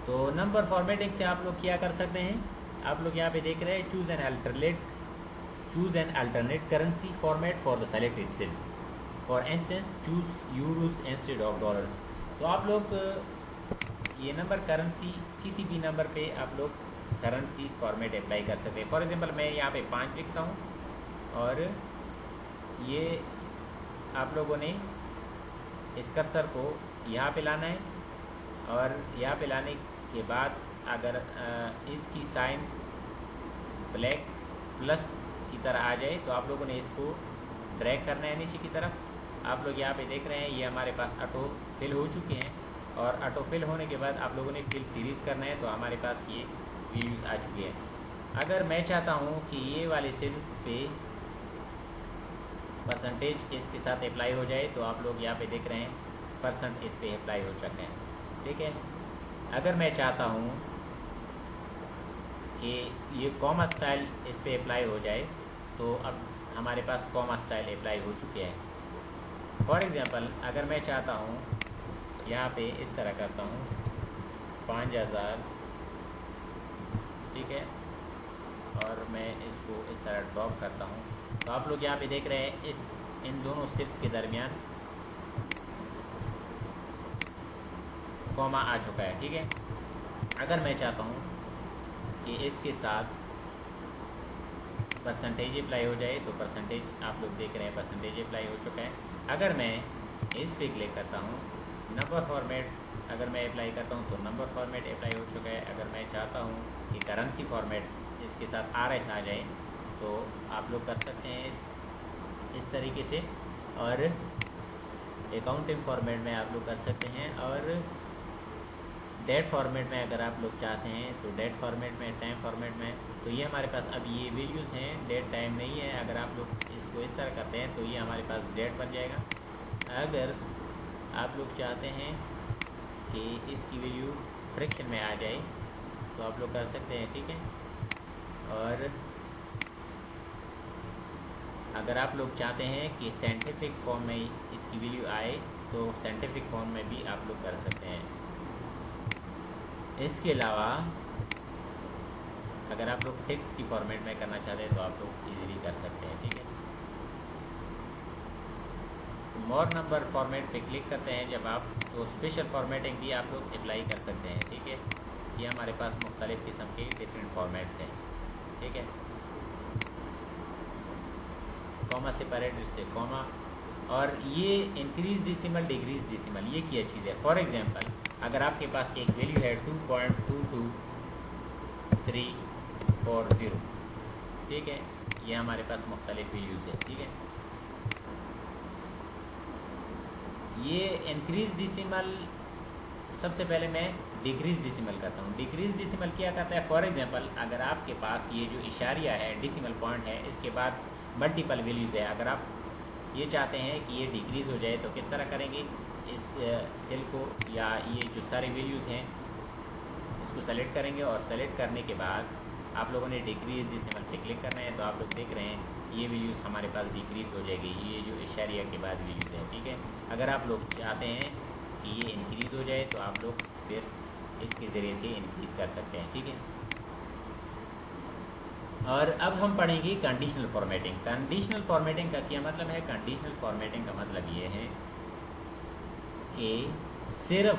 तो नंबर फॉर्मेटिंग से आप लोग क्या कर सकते हैं, आप लोग यहाँ पे देख रहे हैं choose an alternate currency format for the selected cells, for instance choose euros instead of dollars. तो आप लोग ये नंबर करेंसी किसी भी नंबर पे आप लोग करेंसी फॉर्मेट अप्लाई कर सकते हैं। फॉर एग्जांपल मैं यहाँ पे 5 लिखता हूँ और ये आप लोगों ने इस कर्सर को यहाँ पे लाना है और यहाँ पे लाने के बाद अगर इसकी साइन ब्लैक प्लस की तरह आ जाए तो आप लोगों ने इसको ड्रैग करना है नीचे की तरफ। आप लोग यहाँ पे देख रहे हैं ये हमारे पास ऑटो फिल हो चुके हैं, और ऑटो फिल होने के बाद आप लोगों ने फिल सीरीज़ करना है, तो हमारे पास ये व्यूज़ आ चुके हैं। अगर मैं चाहता हूँ कि ये वाले सेल्स पे परसेंटेज इसके साथ अप्लाई हो जाए, तो आप लोग यहाँ पे देख रहे हैं परसेंट इस पे अप्लाई हो चुके हैं, ठीक है। अगर मैं चाहता हूँ कि ये कॉमा स्टाइल इस पे अप्लाई हो जाए, तो अब हमारे पास कॉमा स्टाइल अप्लाई हो चुके हैं। फॉर एग्ज़ाम्पल अगर मैं चाहता हूँ यहाँ पे इस तरह करता हूँ 5000, ठीक है, और मैं इसको इस तरह ड्रॉप करता हूँ, तो आप लोग यहाँ पे देख रहे हैं इन दोनों सेल्स के दरमियान कॉमा आ चुका है, ठीक है। अगर मैं चाहता हूँ कि इसके साथ परसेंटेज अप्लाई हो जाए, तो परसेंटेज आप लोग देख रहे हैं परसेंटेज अप्लाई हो चुका है। अगर मैं इस पे क्लिक करता हूँ नंबर फॉर्मेट अगर मैं अप्लाई करता हूँ तो नंबर फॉर्मेट अप्लाई हो चुका है। अगर मैं चाहता हूँ कि करेंसी फॉर्मेट इसके साथ RS आ जाए, तो आप लोग कर सकते हैं इस तरीके से, और अकाउंटिंग फॉर्मेट में आप लोग कर सकते हैं, और डेट फॉर्मेट में अगर आप लोग चाहते हैं तो डेट फॉर्मेट में, टाइम फॉर्मेट में। तो ये हमारे पास अब ये वैल्यूज़ हैं, डेट टाइम नहीं है। अगर आप लोग इसको इस तरह करते हैं तो ये हमारे पास डेट बन जाएगा। अगर आप लोग चाहते हैं कि इसकी वैल्यू फ्रैक्शन में आ जाए तो आप लोग कर सकते हैं, ठीक है। और अगर आप लोग चाहते हैं कि साइंटिफिक फॉर्म में इसकी वैल्यू आए तो साइंटिफिक फॉर्म में भी आप लोग कर सकते हैं। इसके अलावा अगर आप लोग टेक्स्ट की फॉर्मेट में करना चाहते हैं तो आप लोग इजीली कर सकते हैं, ठीक है। मोर नंबर फॉर्मेट पे क्लिक करते हैं जब आप, तो स्पेशल फॉर्मेटिंग भी आप लोग अप्लाई कर सकते हैं, ठीक है। ये हमारे पास मुख्तलिफ़ किस्म के डिफरेंट फॉर्मेट्स हैं, ठीक है। कॉमा सेपरेटेड से कॉमा, और ये इंक्रीज डेसिमल डिक्रीज डेसिमल, ये क्या चीज़ है। फॉर एग्जांपल अगर आपके पास एक वैल्यू है 2.22340, ठीक है, ये हमारे पास मुख्तलिफ वैल्यूज़ है, ठीक है। ये इंक्रीज डेसिमल, सबसे पहले मैं डिक्रीज डेसिमल करता हूँ। डिक्रीज डेसिमल क्या करता है, फॉर एग्जांपल अगर आपके पास ये जो इशारिया है डेसिमल पॉइंट है, इसके बाद मल्टीपल वैल्यूज़ है, अगर आप ये चाहते हैं कि ये डिक्रीज़ हो जाए तो किस तरह करेंगे, इस सेल को या ये जो सारी वैल्यूज़ हैं इसको सेलेक्ट करेंगे, और सेलेक्ट करने के बाद आप लोगों ने डिक्रीज डेसिमल पे क्लिक करना है, तो आप लोग देख रहे हैं ये वैल्यूज़ हमारे पास डिक्रीज़ हो जाएगी, ये जो इशारिया के बाद वैल्यूज़ है, ठीक है। अगर आप लोग चाहते हैं कि ये इंक्रीज़ हो जाए तो आप लोग फिर इसके ज़रिए से इंक्रीज़ कर सकते हैं, ठीक है। और अब हम पढ़ेंगे कंडीशनल फॉर्मेटिंग। कंडीशनल फॉर्मेटिंग का क्या मतलब है। कंडीशनल फॉर्मेटिंग का मतलब ये है कि सिर्फ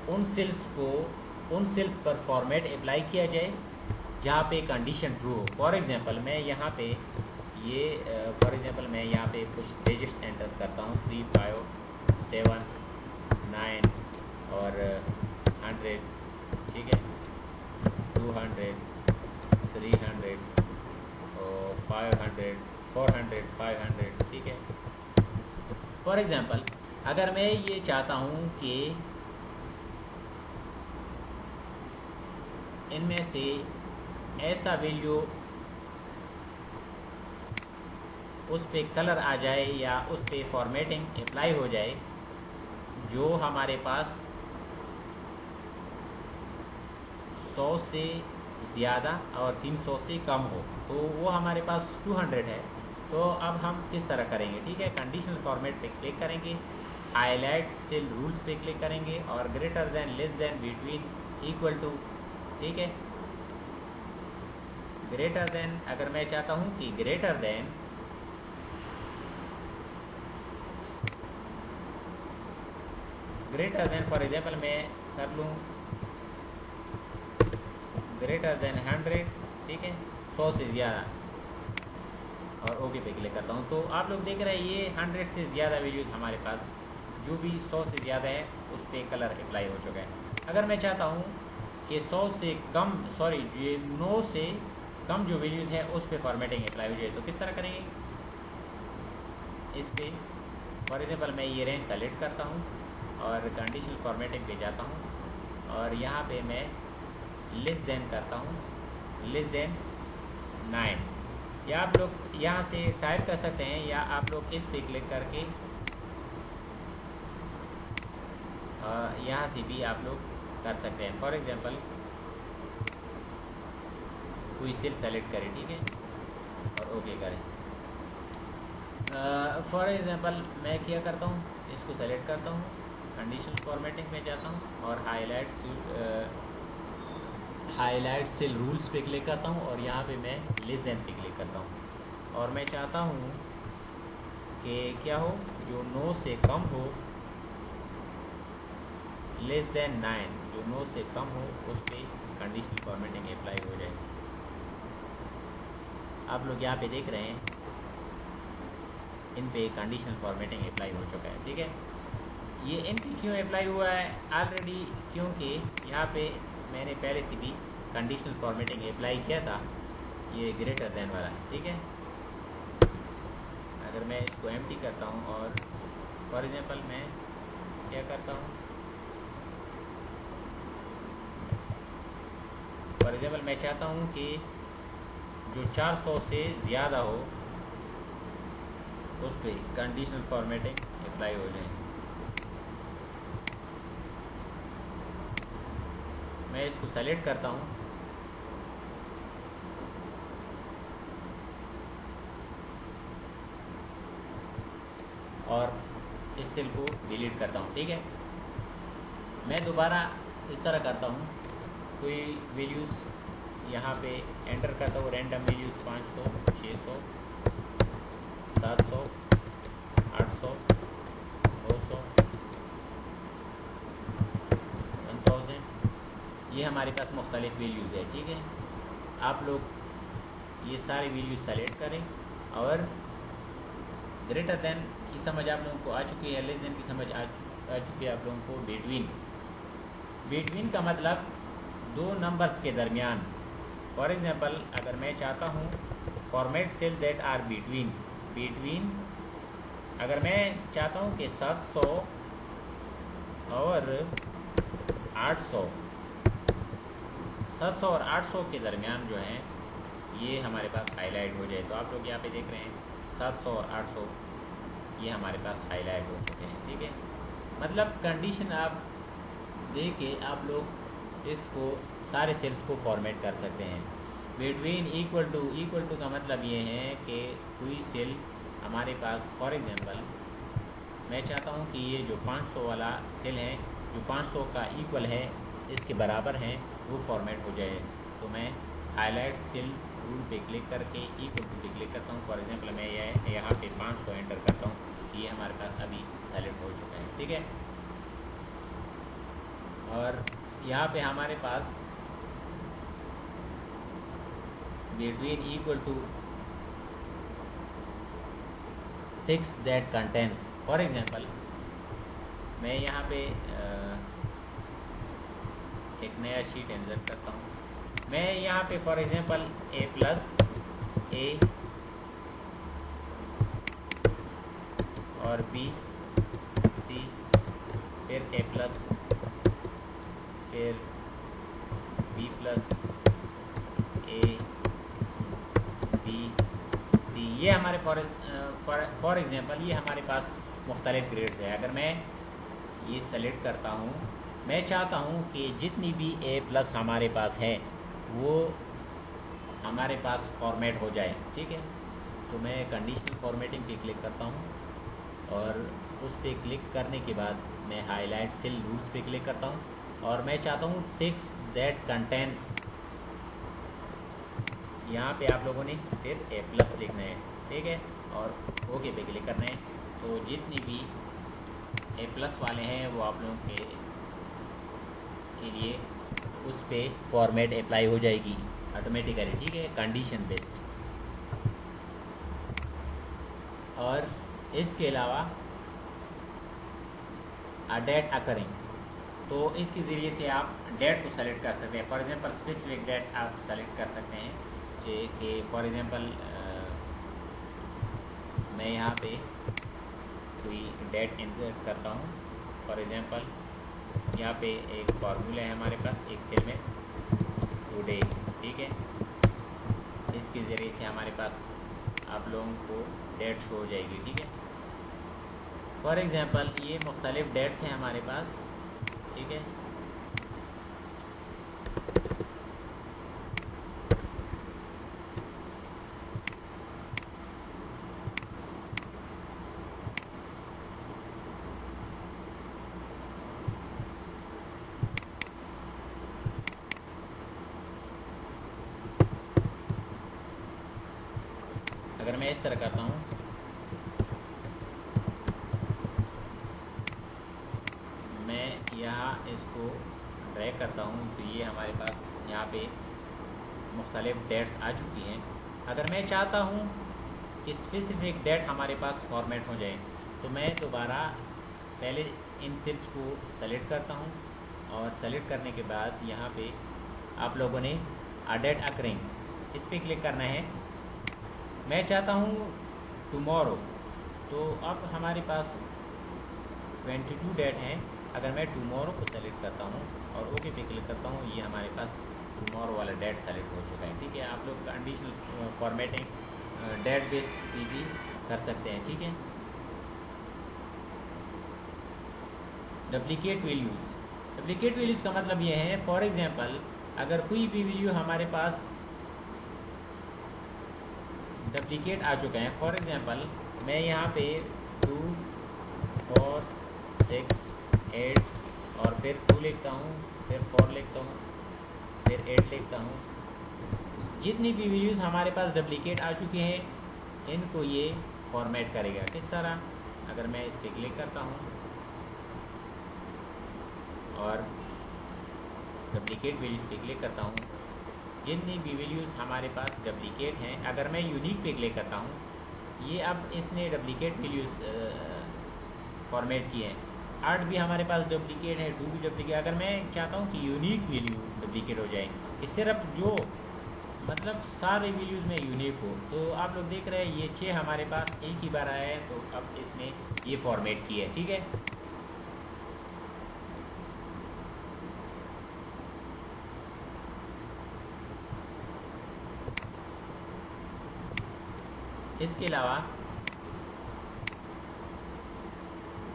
उन सेल्स पर फॉर्मेट अप्लाई किया जाए जहाँ पे कंडीशन ट्रू हो। फॉर एग्जांपल मैं यहाँ पे मैं यहाँ पे कुछ डिजिट्स एंटर करता हूँ 3, 5, 7, 9 और 100, ठीक है, 200, 300 और 500, 400, 500, ठीक है। फॉर एग्जांपल अगर मैं ये चाहता हूँ कि इनमें से ऐसा वैल्यू उस पे कलर आ जाए या उस पे फॉर्मेटिंग अप्लाई हो जाए जो हमारे पास 100 से ज़्यादा और 300 से कम हो, तो वो हमारे पास 200 है। तो अब हम किस तरह करेंगे, ठीक है। कंडीशनल फॉर्मेट पे क्लिक करेंगे, हाईलाइट सेल रूल्स पे क्लिक करेंगे, और greater than, less than, between, equal to, ठीक है। ग्रेटर देन अगर मैं चाहता हूँ कि ग्रेटर देन फॉर एग्जाम्पल मैं कर लूँ ग्रेटर देन 100, ठीक है, 100 से ज़्यादा, और ओके पे क्लिक करता हूँ। तो आप लोग देख रहे हैं ये 100 से ज़्यादा वैल्यूज हमारे पास, जो भी 100 से ज़्यादा है उस पर कलर अप्लाई हो चुका है। अगर मैं चाहता हूँ कि 100 से कम, 9 से कम जो वैल्यूज़ है उस पर फॉर्मेटिंग अप्लाई हो जाए। तो किस तरह करेंगे, इस पे फॉर एग्जांपल मैं ये रेंज सेलेक्ट करता हूँ और कंडीशनल फॉर्मेटिंग पे जाता हूँ और यहाँ पे मैं लेस देन करता हूँ, लेस देन 9। या आप लोग यहाँ से टाइप कर सकते हैं या आप लोग इस पे क्लिक करके यहाँ से भी आप लोग कर सकते हैं। फॉर एग्जांपल कोई सेल सेलेक्ट करें, ठीक है, और ओके करें। फॉर एग्जांपल मैं क्या करता हूँ, इसको सेलेक्ट करता हूँ, कंडीशनल फॉर्मेटिंग में जाता हूँ और हाईलाइट सेल रूल्स पे क्लिक करता हूँ और यहाँ पे मैं लेस देन पे क्लिक करता हूँ और मैं चाहता हूँ कि क्या हो, जो 9 से कम हो, लेस देन 9, जो 9 से कम हो उस पर कंडीशनल फॉर्मेटिंग अप्लाई हो जाए। आप लोग यहाँ पे देख रहे हैं इन पे कंडीशनल फॉर्मेटिंग अप्लाई हो चुका है, ठीक है। ये इन पे क्यों अप्लाई हुआ है ऑलरेडी, क्योंकि यहाँ पे मैंने पहले से भी कंडीशनल फॉर्मेटिंग अप्लाई किया था, ये ग्रेटर देन वाला, ठीक है। अगर मैं इसको एम्प्टी करता हूँ और फॉर एग्जांपल मैं क्या करता हूँ, फॉर एग्जांपल मैं चाहता हूँ कि जो 400 से ज़्यादा हो उस पर कंडीशनल फॉर्मेटिंग अप्लाई हो जाए। मैं इसको सेलेक्ट करता हूँ और इस सेल को डिलीट करता हूँ, ठीक है। मैं दोबारा इस तरह करता हूँ, कोई वैल्यूज़ यहाँ पे एंटर करता हूँ, रैंडम वैल्यूज़ 500, 600, 700, 800, 200, 1000, ये हमारे पास मुख्तलिफ वैल्यूज़ है, ठीक है। आप लोग ये सारे वैल्यूज़ सेलेक्ट करें और ग्रेटर देन की समझ आप लोगों को आ चुकी है, लेस देन की समझ आ चुकी है आप लोगों को। बिटवीन का मतलब दो नंबर्स के दरमियान। फॉर एग्जांपल अगर मैं चाहता हूँ format cell that are between अगर मैं चाहता हूँ कि 700 और 800 और 800 के दरमियान जो है ये हमारे पास हाईलाइट हो जाए। तो आप लोग यहाँ पे देख रहे हैं 700 और 800 ये हमारे पास हाईलाइट हो चुके हैं, ठीक है। मतलब कंडीशन आप दे के आप लोग इसको सारे सेल्स को फॉर्मेट कर सकते हैं। बिटवीन इक्वल टू का मतलब ये है कि कोई सेल हमारे पास, फॉर एग्जांपल मैं चाहता हूँ कि ये जो 500 वाला सेल है जो 500 का इक्वल है, इसके बराबर है, वो फॉर्मेट हो जाए। तो मैं हाईलाइट सेल रूल पे क्लिक करके इक्वल टू पे क्लिक करता हूँ। फॉर एग्जांपल मैं यहाँ पे 500 एंटर करता हूँ, ये हमारे पास अभी सेलेक्ट हो चुका है, ठीक है। और यहाँ पे हमारे पास between equal to text that contents. For example मैं यहाँ पे एक नया शीट इंसर्ट करता हूँ। मैं यहाँ पे for example a plus a और b c फिर a प्लस फिर b plus a b c, ये हमारे फॉर एग्जांपल ये हमारे पास मुख्तलिफ ग्रेड्स है। अगर मैं ये सेलेक्ट करता हूँ, मैं चाहता हूँ कि जितनी भी a प्लस हमारे पास है वो हमारे पास फॉर्मेट हो जाए, ठीक है। तो मैं कंडीशनल फॉर्मेटिंग पे क्लिक करता हूँ और उस पर क्लिक करने के बाद मैं हाईलाइट सेल रूल्स पे क्लिक करता हूँ और मैं चाहता हूँ टेक्स्ट दैट कंटेंट्स, यहाँ पे आप लोगों ने फिर a प्लस लिखना है, ठीक है, और ओके पे क्लिक करना है। तो जितनी भी a प्लस वाले हैं वो आप लोगों के लिए उस पे फॉर्मेट अप्लाई हो जाएगी ऑटोमेटिकली, ठीक है, कंडीशन बेस्ड। और इसके अलावा डेट अकरिंग, तो इसके ज़रिए से आप डेट को सेलेक्ट कर सकते हैं। फॉर एग्जांपल स्पेसिफिक डेट आप सेलेक्ट कर सकते हैं कि फॉर एग्ज़ाम्पल मैं यहाँ पे कोई डेट इंसर्ट करता हूँ। फॉर एग्ज़ाम्पल यहाँ पे एक फार्मूला है हमारे पास एक सेल में टुडे, ठीक है। इसके ज़रिए से हमारे पास आप लोगों को डेट शो हो जाएगी, ठीक है। फॉर एग्ज़ाम्पल ये मुख्तलिफ़ डेट्स हैं हमारे पास, ठीक है। अगर मैं इस तरह करता हूँ, मैं यहाँ इसको ड्रैग करता हूँ तो ये हमारे पास यहाँ पे मुख्तलिफ़ डेट्स आ चुकी हैं। अगर मैं चाहता हूँ कि स्पेसिफिक डेट हमारे पास फॉर्मेट हो जाए तो मैं दोबारा पहले इन सेल्स को सेलेक्ट करता हूँ और सेलेक्ट करने के बाद यहाँ पे आप लोगों ने डेट अकरिंग इस पर क्लिक करना है। मैं चाहता हूँ टुमारो, तो अब हमारे पास 22 डेट हैं। अगर मैं टुमारो को सेलेक्ट करता हूँ और ओके पे क्लिक करता हूँ, ये हमारे पास टुमारो वाला डेट सेलेक्ट हो चुका है, ठीक है। आप लोग कंडीशनल फॉर्मेटिंग डेट बेस भी कर सकते हैं, ठीक है। डुप्लीकेट वैल्यूज़ का मतलब ये है, फॉर एग्जांपल अगर कोई भी वैल्यू हमारे पास डुप्लीकेट आ चुका है, फॉर एग्जांपल मैं यहाँ पे 2, 4, 6, 8 और फिर 2 लिखता हूँ, फिर 4 लिखता हूँ, फिर 8 लिखता हूँ। जितनी भी वैल्यूज़ हमारे पास डुप्लीकेट आ चुकी हैं इनको ये फॉर्मेट करेगा। किस तरह? अगर मैं इस पर क्लिक करता हूँ और डुप्लीकेट वैल्यूज़ पे क्लिक करता हूँ, जितनी भी वैल्यूज़ हमारे पास डुप्लीकेट हैं, अगर मैं यूनिक पे क्लिक करता हूँ, ये अब इसने डुप्लीकेट वैल्यूज़ फॉर्मेट किए हैं। 8 भी हमारे पास डुप्लीकेट है, 2 भी डुप्लीकेट। अगर मैं चाहता हूँ कि यूनिक वैल्यू डुप्लीकेट हो जाए, कि सिर्फ जो मतलब सारे वैल्यूज़ में यूनिक हो, तो आप लोग देख रहे हैं ये 6 हमारे पास एक ही बार आया है, तो अब इसने ये फॉर्मेट किया है, ठीक है। इसके अलावा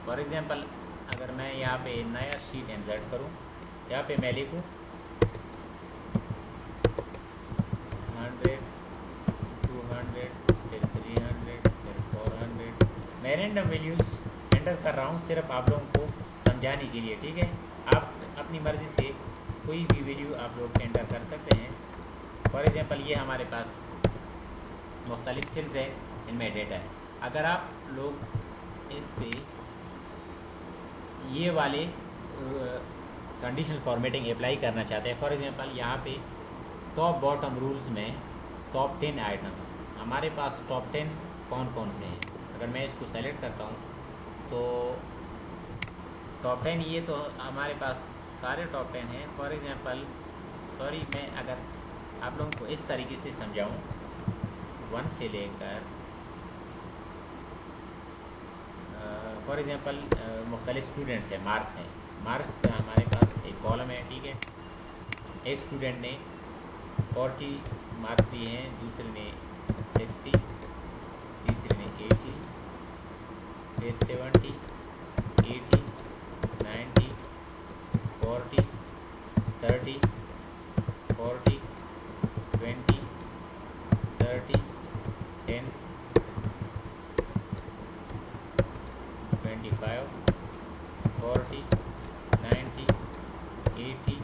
फॉर एग्ज़ाम्पल अगर मैं यहाँ पे नया शीट इंसर्ट करूँ, यहाँ पे मैं लिखूँ 100, 200, फिर 300, फिर 400। मैं रैंडम वैल्यूज़ एंटर कर रहा हूँ सिर्फ आप लोगों को समझाने के लिए, ठीक है। आप अपनी मर्ज़ी से कोई भी वैल्यू आप लोग एंटर कर सकते हैं। फॉर एग्ज़ाम्पल ये हमारे पास मुख्तलिफ सेल्स है, इनमें डेटा है। अगर आप लोग इस पे ये वाले कंडीशनल फॉर्मेटिंग अप्लाई करना चाहते हैं, फॉर एग्जांपल यहाँ पे टॉप बॉटम रूल्स में टॉप 10 आइटम्स हमारे पास टॉप 10 कौन कौन से हैं। अगर मैं इसको सेलेक्ट करता हूँ तो टॉप 10 ये तो हमारे पास सारे टॉप 10 हैं। फॉर एग्जांपल सॉरी, मैं अगर आप लोगों को इस तरीके से समझाऊँ, 1 से लेकर फॉर एग्जांपल मुख्तलिफ स्टूडेंट्स हैं, मार्क्स का हमारे पास एक कॉलम है, ठीक है। एक स्टूडेंट ने 40 मार्क्स दिए हैं, दूसरे ने 60, तीसरे ने 80, फिर 70, 80, 90, 40, 30, 40, 20, 30, 10, 25, 40, 90, 80।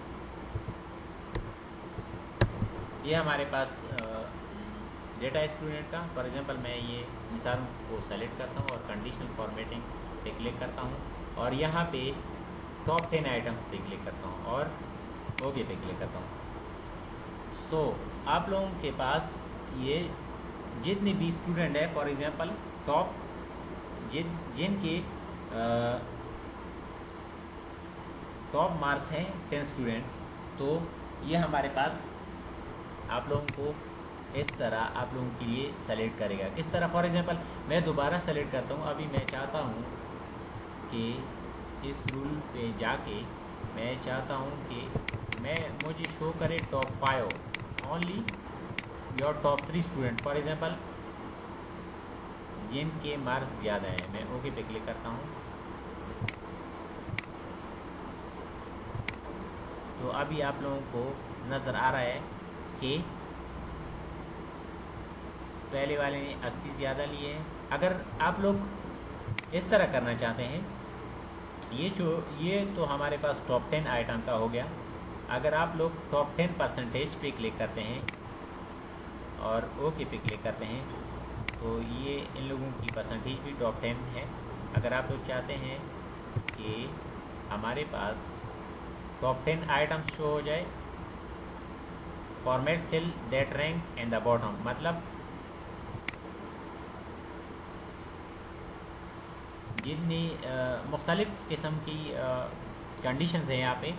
ये हमारे पास डेटा स्टूडेंट का। फॉर एग्जांपल मैं ये मिसाल को सेलेक्ट करता हूँ और कंडीशनल फॉर्मेटिंग पे क्लिक करता हूँ और यहाँ पे टॉप 10 आइटम्स पे क्लिक करता हूँ और ओके पे क्लिक करता हूँ। सो आप लोगों के पास ये जितने भी स्टूडेंट है, फॉर एग्जांपल टॉप जिनके टॉप मार्क्स हैं 10 स्टूडेंट, तो ये हमारे पास आप लोगों को इस तरह आप लोगों के लिए सेलेक्ट करेगा। किस तरह, फॉर एग्जांपल मैं दोबारा सेलेक्ट करता हूँ। अभी मैं चाहता हूँ कि इस रूल पे जाके मैं चाहता हूँ कि मुझे शो करे top 5 only your top 3 student, for example जिनके मार्क्स ज़्यादा हैं। मैं ओके पे क्लिक करता हूँ। तो अभी आप लोगों को नज़र आ रहा है कि पहले वाले ने 80 ज़्यादा लिए हैं। अगर आप लोग इस तरह करना चाहते हैं, ये तो हमारे पास टॉप 10 आइटम का हो गया। अगर आप लोग टॉप 10% पे क्लिक करते हैं और ओके पे क्लिक करते हैं तो ये इन लोगों की परसेंटेज भी टॉप 10 है। अगर आप लोग चाहते हैं कि हमारे पास टॉप 10 आइटम्स शो हो जाए, format cell that rank in the bottom, मतलब जितनी मुख्तलिफ़ किस्म की कंडीशंस हैं यहाँ पे।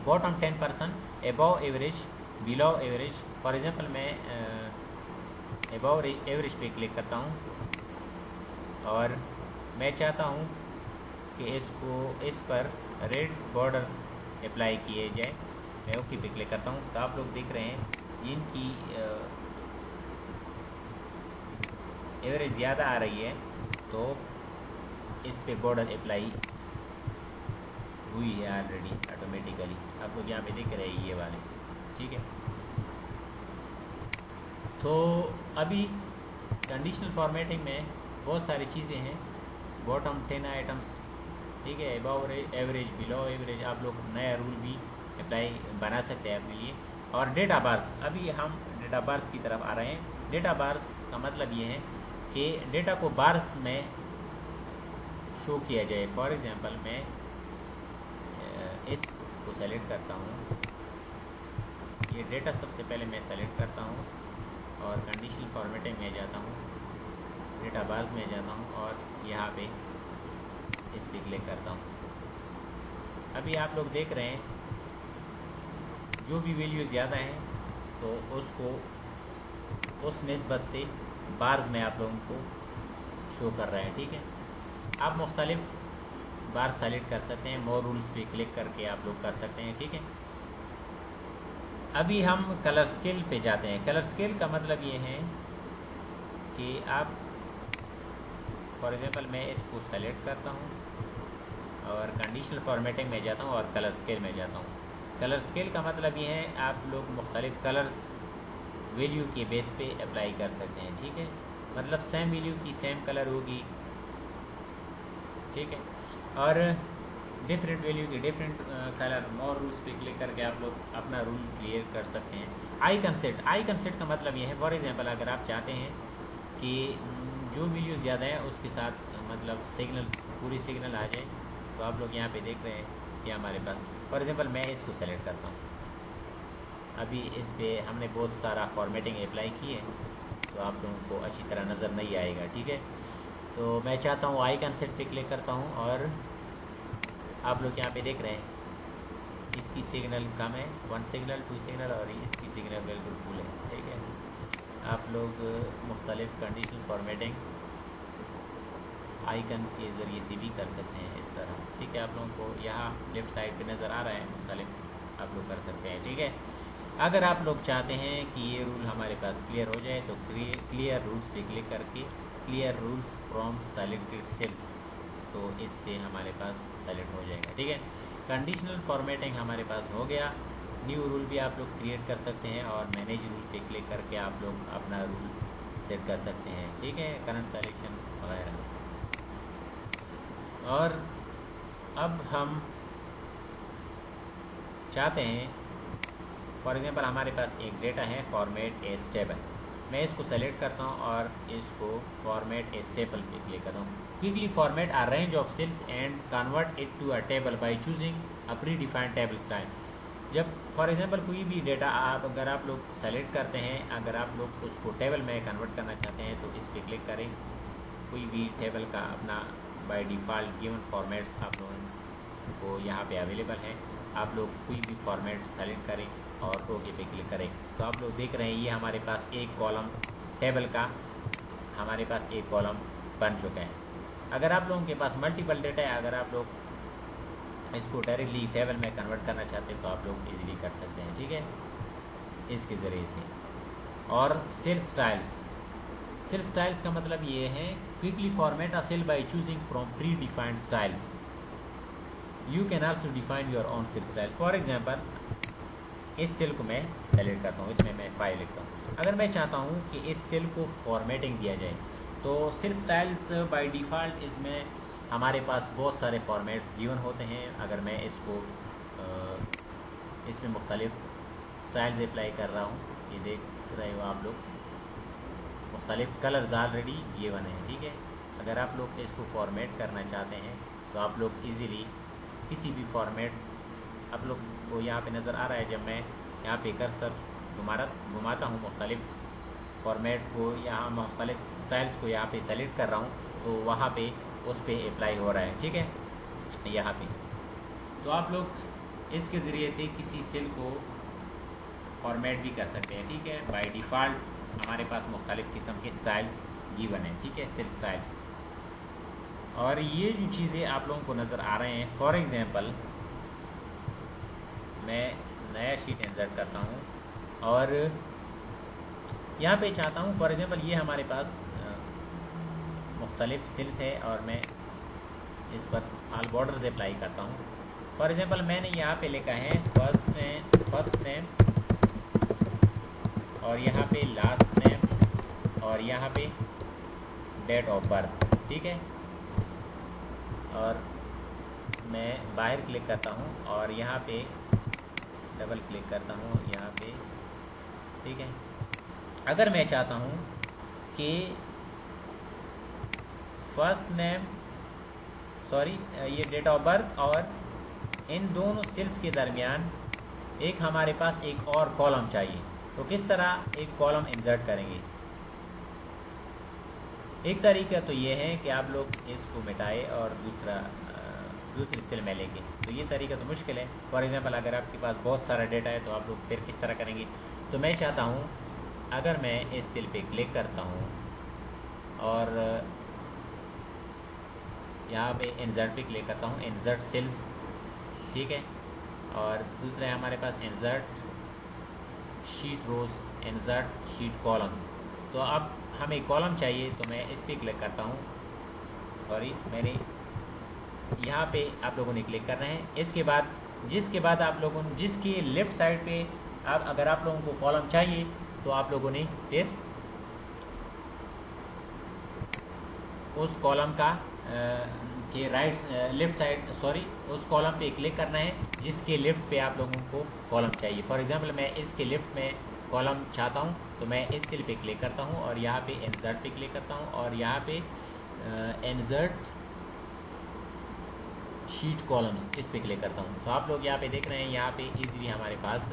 Bottom 10%, above average, below average. For example मैं एबव एवरेज पे क्लिक करता हूँ और मैं चाहता हूँ कि इस पर रेड बॉर्डर अप्लाई किए जाए। मैं ओके पे क्लिक करता हूँ। तो आप लोग देख रहे हैं जिनकी एवरेज ज़्यादा आ रही है तो इस पे बॉर्डर अप्लाई हुई है ऑलरेडी ऑटोमेटिकली। आप लोग यहाँ पे देख रहे हैं ये वाले, ठीक है। तो अभी कंडीशनल फॉर्मेटिंग में बहुत सारी चीज़ें हैं। बॉटम 10 आइटम्स, ठीक है, अबव एवरेज, बिलो एवरेज। आप लोग नया रूल भी अप्लाई बना सकते हैं अपने लिए। और डेटा बार्स, अभी हम डेटा बार्स की तरफ आ रहे हैं। डेटा बार्स का मतलब ये है कि डेटा को बार्स में शो किया जाए। फॉर एग्जांपल मैं इसको सेलेक्ट करता हूँ, ये डेटा सबसे पहले मैं सेलेक्ट करता हूँ और कंडीशनल फॉर्मेटिंग में जाता हूँ, डेटा बार्स में जाता हूँ और यहाँ पे इस पर क्लिक करता हूँ। अभी आप लोग देख रहे हैं जो भी वैल्यू ज़्यादा है तो उसको उस निस्बत से बार्स में आप लोगों को शो कर रहे हैं, ठीक है। आप मुख्तलिफ बार सेलेक्ट कर सकते हैं, मोर रूल्स पे क्लिक करके आप लोग कर सकते हैं, ठीक है। अभी हम कलर स्केल पे जाते हैं। कलर स्केल का मतलब ये है कि आप फॉर एग्जांपल मैं इसको सेलेक्ट करता हूँ और कंडीशनल फॉर्मेटिंग में जाता हूँ और कलर स्केल में जाता हूँ। कलर स्केल का मतलब ये है आप लोग मुख्तलिफ कलर्स वैल्यू के बेस पे अप्लाई कर सकते हैं, ठीक है। मतलब सेम वैल्यू की सेम कलर होगी, ठीक है, और डिफरेंट वैल्यू की डिफरेंट कलर। मोर रूल्स पे क्लिक करके आप लोग अपना रूल क्लियर कर सकते हैं। आई कंसेप्ट का मतलब ये है, फॉर एग्जांपल अगर आप चाहते हैं कि जो वैल्यू ज़्यादा है उसके साथ मतलब सिग्नल्स, पूरी सिग्नल आ जाए, तो आप लोग यहाँ पे देख रहे हैं कि हमारे पास फॉर एग्जांपल मैं इसको सेलेक्ट करता हूँ। अभी इस पर हमने बहुत सारा फॉर्मेटिंग अप्लाई की है तो आप लोगों को अच्छी तरह नज़र नहीं आएगा, ठीक है। तो मैं चाहता हूँ आई कंसेप्ट पे क्लिक करता हूँ और आप लोग यहाँ पे देख रहे हैं इसकी सिग्नल कम है, 1 सिग्नल 2 सिग्नल, और इसकी सिग्नल बिल्कुल फुल है, ठीक है। आप लोग मुख्तलिफ कंडीशनल फॉर्मेटिंग आइकन के ज़रिए से भी कर सकते हैं इस तरह, ठीक है। आप लोगों को यहाँ लेफ़्ट साइड पे नज़र आ रहा है, मुख्तलिफ आप लोग कर सकते हैं, ठीक है। अगर आप लोग चाहते हैं कि ये रूल हमारे पास क्लियर हो जाए तो क्लियर रूल्स पे क्लिक करके clear rules from selected cells, तो इससे हमारे पास सेलेक्ट हो जाएगा, ठीक है। कंडीशनल फॉर्मेटिंग हमारे पास हो गया। न्यू रूल भी आप लोग क्रिएट कर सकते हैं और मैनेज रूल पे क्लिक करके आप लोग अपना रूल सेट कर सकते हैं, ठीक है, करंट सेलेक्शन वगैरह। और अब हम चाहते हैं फॉर एग्जांपल हमारे पास एक डेटा है फॉर्मेट एज टेबल। मैं इसको सेलेक्ट करता हूँ और इसको फॉर्मेट एज टेबल पे क्लिक करता हूँ। Quickly format a range of cells and convert it to a table by choosing a predefined table style. जब फॉर एग्जांपल कोई भी डेटा अगर आप लोग सेलेक्ट करते हैं, अगर आप लोग उसको टेबल में कन्वर्ट करना चाहते हैं तो इस पर क्लिक करें। कोई भी टेबल का अपना बाय डिफ़ॉल्ट गिवन फॉर्मेट्स आप लोगों को यहाँ पे अवेलेबल है। आप लोग कोई भी फॉर्मेट सेलेक्ट करें और ओके पे क्लिक करें। तो आप लोग देख रहे हैं ये हमारे पास एक कॉलम टेबल का हमारे पास एक कॉलम बन चुका है। अगर आप लोगों के पास मल्टीपल डेटा है, अगर आप लोग इसको डायरेक्टली टेबल में कन्वर्ट करना चाहते हैं तो आप लोग इजीली कर सकते हैं, ठीक है, इसके ज़रिए से। और सेल स्टाइल्स का मतलब ये है quickly format a cell by choosing from predefined styles. You can also define your own cell styles. For example इस सेल को मैं सेलेक्ट करता हूँ, इसमें मैं 5 लिखता हूँ। अगर मैं चाहता हूँ कि इस सेल को फॉर्मेटिंग दिया जाए तो सेल स्टाइल्स बाय डिफ़ॉल्ट इसमें हमारे पास बहुत सारे फॉर्मेट्स गिवन होते हैं। अगर मैं इसको इसमें मुख्तलिफ स्टाइल्स अप्लाई कर रहा हूँ, ये देख रहे हो आप लोग, मुख्तलिफ कलर्स ऑलरेडी गिवन हैं, ठीक है। अगर आप लोग इसको फॉर्मेट करना चाहते हैं तो आप लोग इजीली किसी भी फॉर्मेट, आप लोग को यहाँ पे नज़र आ रहा है, जब मैं यहाँ पे कर्सर घुमाता हूँ मुख्तलिफ फॉर्मेट को, यहाँ मुख्तलिफ स्टाइल्स को यहाँ पे सेलेक्ट कर रहा हूँ तो वहाँ पे उस पर अप्लाई हो रहा है, ठीक है, यहाँ पे। तो आप लोग इसके ज़रिए से किसी सेल को फॉर्मेट भी कर सकते हैं, ठीक है। बाय डिफ़ॉल्ट हमारे पास मुख्तलिफ किस्म के स्टाइल्स गिवन हैं, ठीक है, सेल स्टाइल्स। और ये जो चीज़ें आप लोगों को नज़र आ रहे हैं, फॉर एग्ज़ाम्पल मैं नया शीट इंसर्ट करता हूँ और यहाँ पे चाहता हूँ, फॉर एग्ज़ाम्पल ये हमारे पास मुख्तलिफ सेल्स है और मैं इस पर ऑल बॉर्डर्स अप्लाई करता हूँ। फॉर एग्ज़ाम्पल मैंने यहाँ पे लिखा है फर्स्ट नेम और यहाँ पे लास्ट नेम और यहाँ पे डेट ऑफ बर्थ, ठीक है। और मैं बाहर क्लिक करता हूँ और यहाँ पे डबल क्लिक करता हूँ यहाँ पे, ठीक है। अगर मैं चाहता हूँ कि फर्स्ट नेम ये डेट ऑफ बर्थ और इन दोनों सेल्स के दरमियान एक हमारे पास एक और कॉलम चाहिए, तो किस तरह एक कॉलम इंसर्ट करेंगे। एक तरीका तो ये है कि आप लोग इसको मिटाए और दूसरी सेल में लेंगे, तो ये तरीका तो मुश्किल है। फॉर एग्जांपल अगर आपके पास बहुत सारा डेटा है तो आप लोग फिर किस तरह करेंगे। तो मैं चाहता हूँ अगर मैं इस सेल पे क्लिक करता हूँ और यहाँ पे इंसर्ट पे क्लिक करता हूँ, इंसर्ट सेल्स, ठीक है। और दूसरा है हमारे पास इंसर्ट शीट रोज, इंसर्ट शीट कॉलम्स। तो अब हमें कॉलम चाहिए तो मैं इस पर क्लिक करता हूँ, सॉरी मैंने यहाँ पे आप लोगों ने क्लिक करना है। इसके बाद जिसके बाद आप लोगों ने जिसकी लेफ़्ट साइड पे अगर आप लोगों को कॉलम चाहिए तो आप लोगों ने फिर उस कॉलम का के लेफ़्ट साइड उस कॉलम पे क्लिक करना है जिसके लेफ़्ट पे आप लोगों को कॉलम चाहिए। फॉर एग्जांपल मैं इसके लेफ़्ट में कॉलम चाहता हूँ तो मैं इस सेल पे क्लिक करता हूँ और यहाँ पे इंसर्ट पे क्लिक करता हूँ और यहाँ पे इंसर्ट शीट कॉलम्स इस पे क्लिक करता हूँ। तो आप लोग यहाँ पे देख रहे हैं यहाँ पे इजीली हमारे पास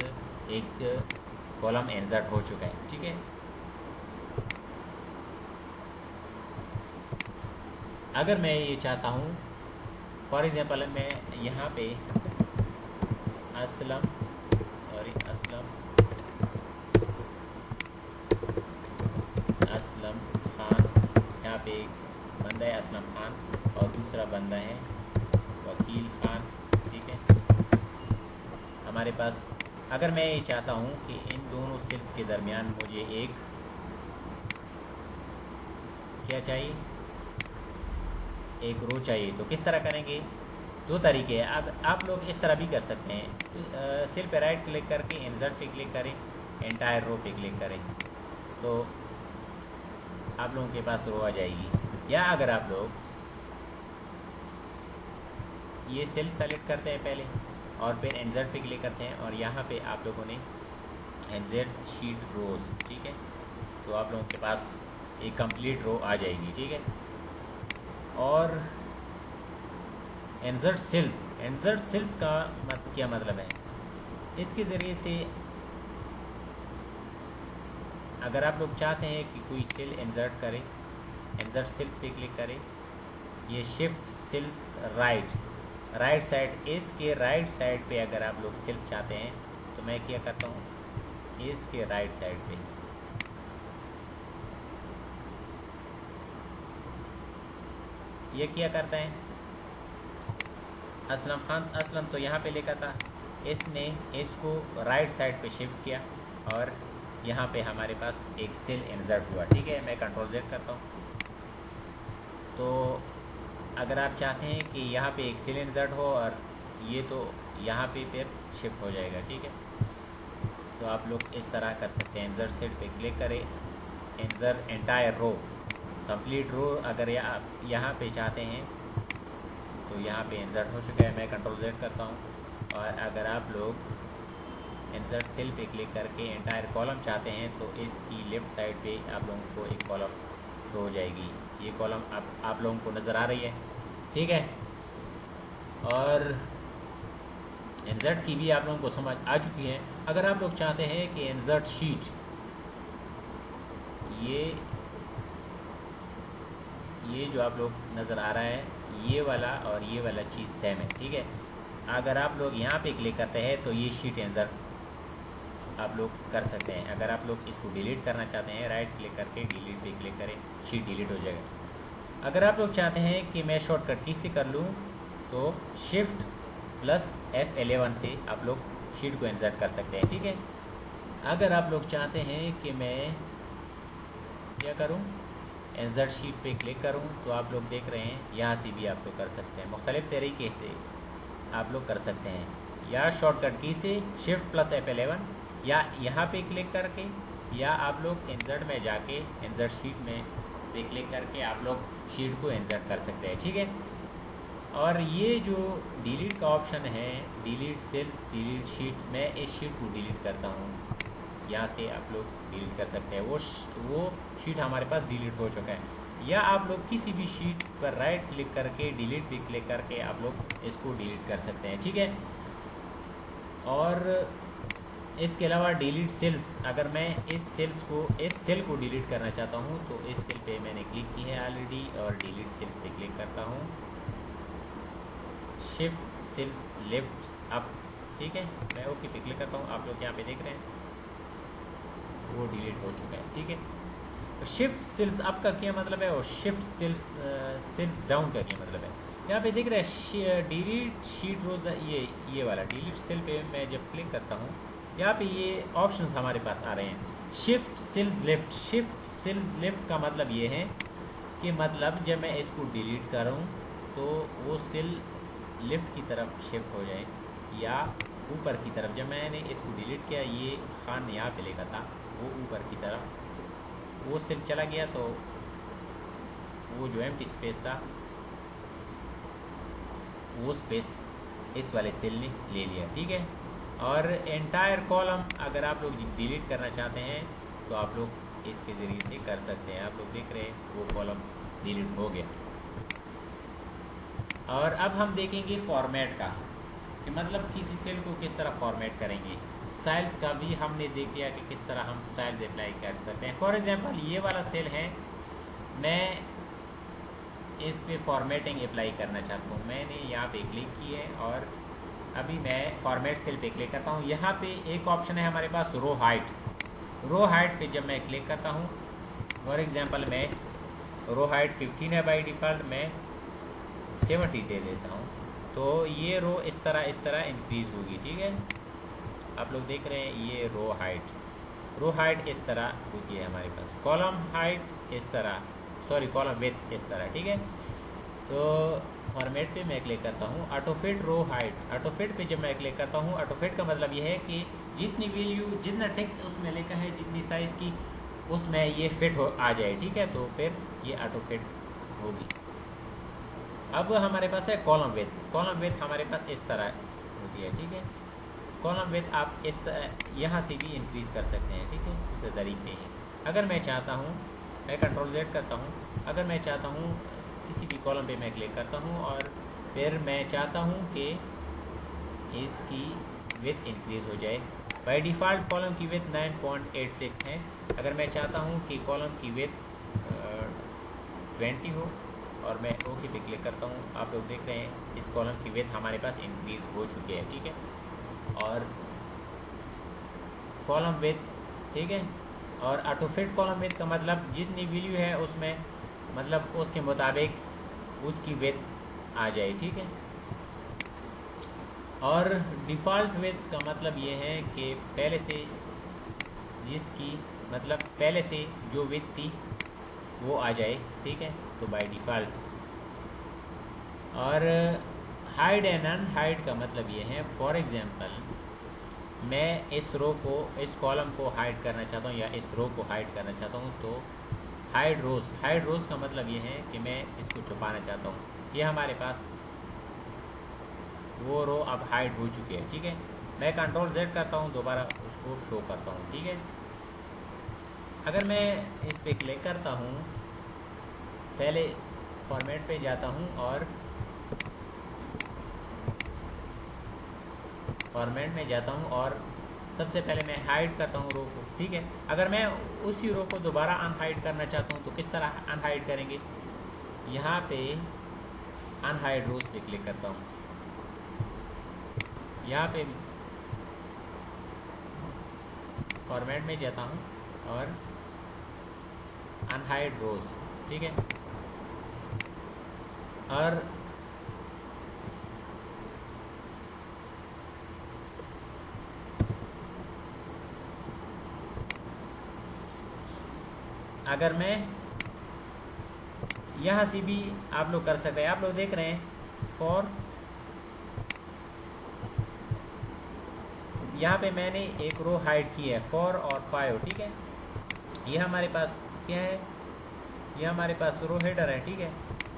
एक कॉलम इंसर्ट हो चुका है, ठीक है। अगर मैं ये चाहता हूँ, फॉर एग्जांपल मैं यहाँ पे असलम खान, यहाँ पे एक बंदा है असलम खान और दूसरा बंदा है वकील खान, ठीक है। हमारे पास अगर मैं ये चाहता हूँ कि इन दोनों सेल्स के दरमियान मुझे एक क्या चाहिए, एक रो चाहिए, तो किस तरह करेंगे। दो तरीके हैं। अब आप लोग इस तरह भी कर सकते हैं, सेल पे राइट क्लिक करके इंसर्ट पे क्लिक करें, एंटायर रो पे क्लिक करें तो आप लोगों के पास रो आ जाएगी। या अगर आप लोग ये सेल सेलेक्ट करते हैं पहले और फिर इंसर्ट पे क्लिक करते हैं और यहाँ पे आप लोगों ने इंसर्ट शीट रोज, ठीक है, तो आप लोगों के पास एक कंप्लीट रो आ जाएगी, ठीक है। और इंसर्ट सेल्स का क्या मतलब है, इसके ज़रिए से अगर आप लोग चाहते हैं कि कोई सेल इंसर्ट करें, इंसर्ट सेल्स पे क्लिक करें, ये शिफ्ट सेल्स राइट साइड, इसके राइट साइड पे अगर आप लोग सेल चाहते हैं तो मैं क्या करता हूँ, इसके राइट साइड पे ये क्या करता है, असलम तो यहाँ पे लेकर था, इसने इसको राइट साइड पे शिफ्ट किया और यहाँ पे हमारे पास एक सेल इंसर्ट हुआ। ठीक है, मैं कंट्रोल Z करता हूँ। तो अगर आप चाहते हैं कि यहाँ पे एक सेल इंसर्ट हो और ये तो यहाँ पे फिर शिफ्ट हो जाएगा। ठीक है, तो आप लोग इस तरह कर सकते हैं। इंसर्ट सेल पे क्लिक करें, इंसर्ट एंटायर रो, कंप्लीट रो अगर यहाँ पे चाहते हैं तो यहाँ पे इंसर्ट हो चुका है। मैं कंट्रोल Z करता हूँ। और अगर आप लोग इंसर्ट सेल पे क्लिक करके एंटायर कॉलम चाहते हैं तो इसकी लेफ़्ट साइड पे आप लोगों को एक कॉलम शो हो जाएगी। ये कॉलम आप लोगों को नज़र आ रही है। ठीक है, और इंसर्ट की भी आप लोगों को समझ आ चुकी है। अगर आप लोग चाहते हैं कि इंसर्ट शीट ये जो आप लोग नज़र आ रहा है, ये वाला और ये वाला चीज़ सेम है। ठीक है, अगर आप लोग यहाँ पे क्लिक करते हैं तो ये शीट इंसर्ट आप लोग कर सकते हैं। अगर आप लोग इसको डिलीट करना चाहते हैं, राइट क्लिक करके डिलीट पे क्लिक करें, शीट डिलीट हो जाएगा। अगर आप लोग चाहते हैं कि मैं शॉर्टकट की से कर लूँ तो शिफ्ट प्लस F11 से आप लोग शीट को इंसर्ट कर सकते हैं। ठीक है, अगर आप लोग चाहते हैं कि मैं क्या करूँ, इंसर्ट शीट पे क्लिक करूँ, तो आप लोग देख रहे हैं यहाँ से भी आप लोग कर सकते हैं। मुख्तलिफ़ तरीके से आप लोग कर सकते हैं, या शॉर्टकट की से शिफ्ट प्लस F11, या यहाँ पे क्लिक करके, या आप लोग इंसर्ट में जाके इंसर्ट शीट में पे क्लिक करके आप लोग शीट को इंसर्ट कर सकते हैं। ठीक है, और ये जो डिलीट का ऑप्शन है, डिलीट सेल्स डिलीट शीट, मैं इस शीट को डिलीट करता हूँ, यहाँ से आप लोग डिलीट कर सकते हैं। वो शीट हमारे पास डिलीट हो चुका है। या आप लोग किसी भी शीट पर राइट क्लिक करके डिलीट पे क्लिक करके आप लोग इसको डिलीट कर सकते हैं। ठीक है, और इसके अलावा डिलीट सेल्स, अगर मैं इस सेल को डिलीट करना चाहता हूँ तो इस सेल पे मैंने क्लिक की है ऑलरेडी और डिलीट सेल्स पे क्लिक करता हूँ, शिफ्ट सेल्स लेफ्ट अप। ठीक है, मैं ओके पे क्लिक करता हूँ। आप लोग यहाँ पे देख रहे हैं वो डिलीट हो चुका है। ठीक है, तो शिफ्ट सेल्स अप का क्या मतलब है और शिफ्ट सेल्स डाउन का क्या मतलब है, यहाँ पे देख रहे हैं डिलीट शीट रोज, ये वाला डिलीट सेल पे मैं जब क्लिक करता हूँ, यहाँ पे ये ऑप्शंस हमारे पास आ रहे हैं। Shift cells left, shift cells left का मतलब ये है कि मतलब जब मैं इसको डिलीट करूँ तो वो सेल लेफ्ट की तरफ शिफ्ट हो जाए या ऊपर की तरफ। जब मैंने इसको डिलीट किया, ये खान यहाँ पे लेकर था, वो ऊपर की तरफ वो सेल चला गया, तो वो जो एम्प्टी स्पेस था वो स्पेस इस वाले सेल ने ले लिया। ठीक है, और एंटायर कॉलम अगर आप लोग डिलीट करना चाहते हैं तो आप लोग इसके ज़रिए से कर सकते हैं। आप लोग देख रहे हैं वो कॉलम डिलीट हो गया। और अब हम देखेंगे फॉर्मेट का, कि मतलब किसी सेल को किस तरह फॉर्मेट करेंगे। स्टाइल्स का भी हमने देख लिया कि किस तरह हम स्टाइल्स अप्लाई कर सकते हैं। फॉर एग्जांपल ये वाला सेल है, मैं इस पे फॉर्मेटिंग अप्लाई करना चाहता हूँ। मैंने यहाँ पे क्लिक की है और अभी मैं फॉर्मेट सेल पे क्लिक करता हूँ। यहाँ पे एक ऑप्शन है हमारे पास रो हाइट। रो हाइट पे जब मैं क्लिक करता हूँ, फॉर एग्जांपल मैं रो हाइट 15 है बाई डिफ़ॉल्ट, मैं 70 दे देता हूँ, तो ये रो इस तरह इंक्रीज़ होगी। ठीक है, आप लोग देख रहे हैं ये रो हाइट इस तरह होती है हमारे पास। कॉलम हाइट इस तरह, सॉरी कॉलम विड्थ इस तरह। ठीक है, तो फॉर्मेट पे मैं क्लिक करता हूँ, ऑटोफिट रो हाइट। ऑटोफिट पे जब मैं क्लिक करता हूँ, ऑटोफिट का मतलब ये है कि जितनी वैल्यू, जितना टेक्स्ट उसमें लिखा है, जितनी साइज़ की उसमें ये फिट हो आ जाए। ठीक है, तो फिर ये ऑटोफिट होगी। अब हमारे पास है कॉलम विड्थ। कॉलम विड्थ हमारे पास इस तरह होती है। ठीक है, कॉलम विड्थ आप इस तरह यहाँ से भी इंक्रीज़ कर सकते हैं। ठीक है, दूसरे तरीके हैं। अगर मैं चाहता हूँ, मैं कंट्रोल Z करता हूँ, अगर मैं चाहता हूँ किसी भी कॉलम पे मैं क्लिक करता हूँ और फिर मैं चाहता हूँ कि इसकी विड्थ इंक्रीज़ हो जाए। बाय डिफ़ॉल्ट कॉलम की विड्थ 9.86 है। अगर मैं चाहता हूँ कि कॉलम की विड्थ 20 हो और मैं ओके पे क्लिक करता हूँ, आप लोग देख रहे हैं इस कॉलम की विड्थ हमारे पास इंक्रीज़ हो चुकी है। ठीक है, और कॉलम विथ, ठीक है। और ऑटो फिट कॉलम विथ का मतलब जितनी वैल्यू है उसमें मतलब उसके मुताबिक उसकी विथ आ जाए, ठीक है। और डिफ़ॉल्ट विथ का मतलब ये है कि पहले से जिसकी मतलब पहले से जो विथ थी वो आ जाए, ठीक है, तो बाय डिफ़ॉल्ट। और हाइड एंड अनहाइड का मतलब ये है, फॉर एग्जांपल मैं इस रो को, इस कॉलम को हाइड करना चाहता हूँ या इस रो को हाइड करना चाहता हूँ, तो हाइड रोज़ का मतलब ये है कि मैं इसको छुपाना चाहता हूँ। ये हमारे पास वो रो अब हाइड हो चुकी है, ठीक है। मैं कंट्रोल Z करता हूँ, दोबारा उसको शो करता हूँ, ठीक है। अगर मैं इस पर क्लिक करता हूँ, पहले फॉर्मेट पे जाता हूँ और फॉर्मेट में जाता हूँ और सबसे पहले मैं हाइड करता हूँ रो को, ठीक है। अगर मैं उसी रो को दोबारा अनहाइड करना चाहता हूँ तो किस तरह अनहाइड करेंगे, यहाँ पे अनहाइड रोज पे क्लिक करता हूँ, यहाँ पे फॉर्मेट में जाता हूँ और अनहाइड रोज, ठीक है। और अगर मैं यहाँ से भी आप लोग कर सकते हैं, आप लोग देख रहे हैं फॉर, यहाँ पे मैंने एक रो हाइड की है 4 और 5, ठीक है। ये हमारे पास क्या है, ये हमारे पास रो हेडर है, ठीक है।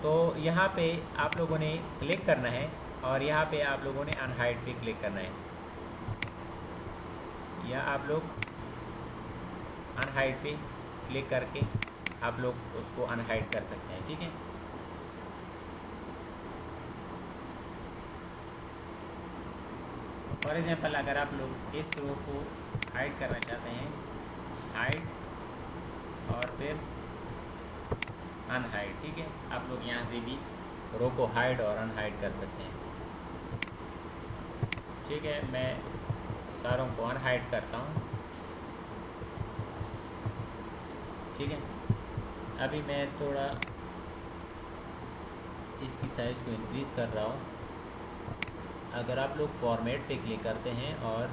तो यहाँ पे आप लोगों ने क्लिक करना है और यहाँ पे आप लोगों ने अनहाइड पे क्लिक करना है, या आप लोग अनहाइड पे क्लिक करके आप लोग उसको अनहाइड कर सकते हैं, ठीक है। फॉर एग्जांपल अगर आप लोग इस रो को हाइड करना चाहते हैं, हाइड और फिर अनहाइड, ठीक है। आप लोग यहाँ से भी रो को हाइड और अनहाइड कर सकते हैं, ठीक है। मैं सारों को अनहाइड करता हूँ, ठीक है। अभी मैं थोड़ा इसकी साइज़ को इंक्रीज़ कर रहा हूँ। अगर आप लोग फॉर्मेट पे क्लिक करते हैं और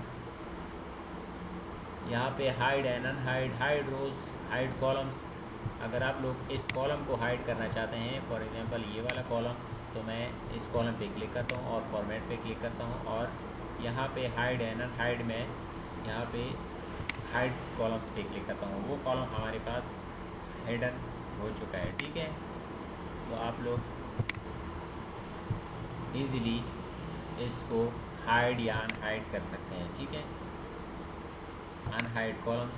यहाँ पे hide and unhide, hide rows, hide columns, अगर आप लोग इस कॉलम को हाइड करना चाहते हैं, फॉर एग्जांपल ये वाला कॉलम, तो मैं इस कॉलम पे क्लिक करता हूँ और फॉर्मेट पे क्लिक करता हूँ और यहाँ पे हाइड एंड अनहाइड में यहाँ पे हाइड कॉलम्स पे क्लिक करता हूँ। वो कॉलम हमारे पास हिडन हो चुका है, ठीक है। तो आप लोग ईज़िली इसको हाइड या अनहाइड कर सकते हैं, ठीक है। अनहाइड कॉलम्स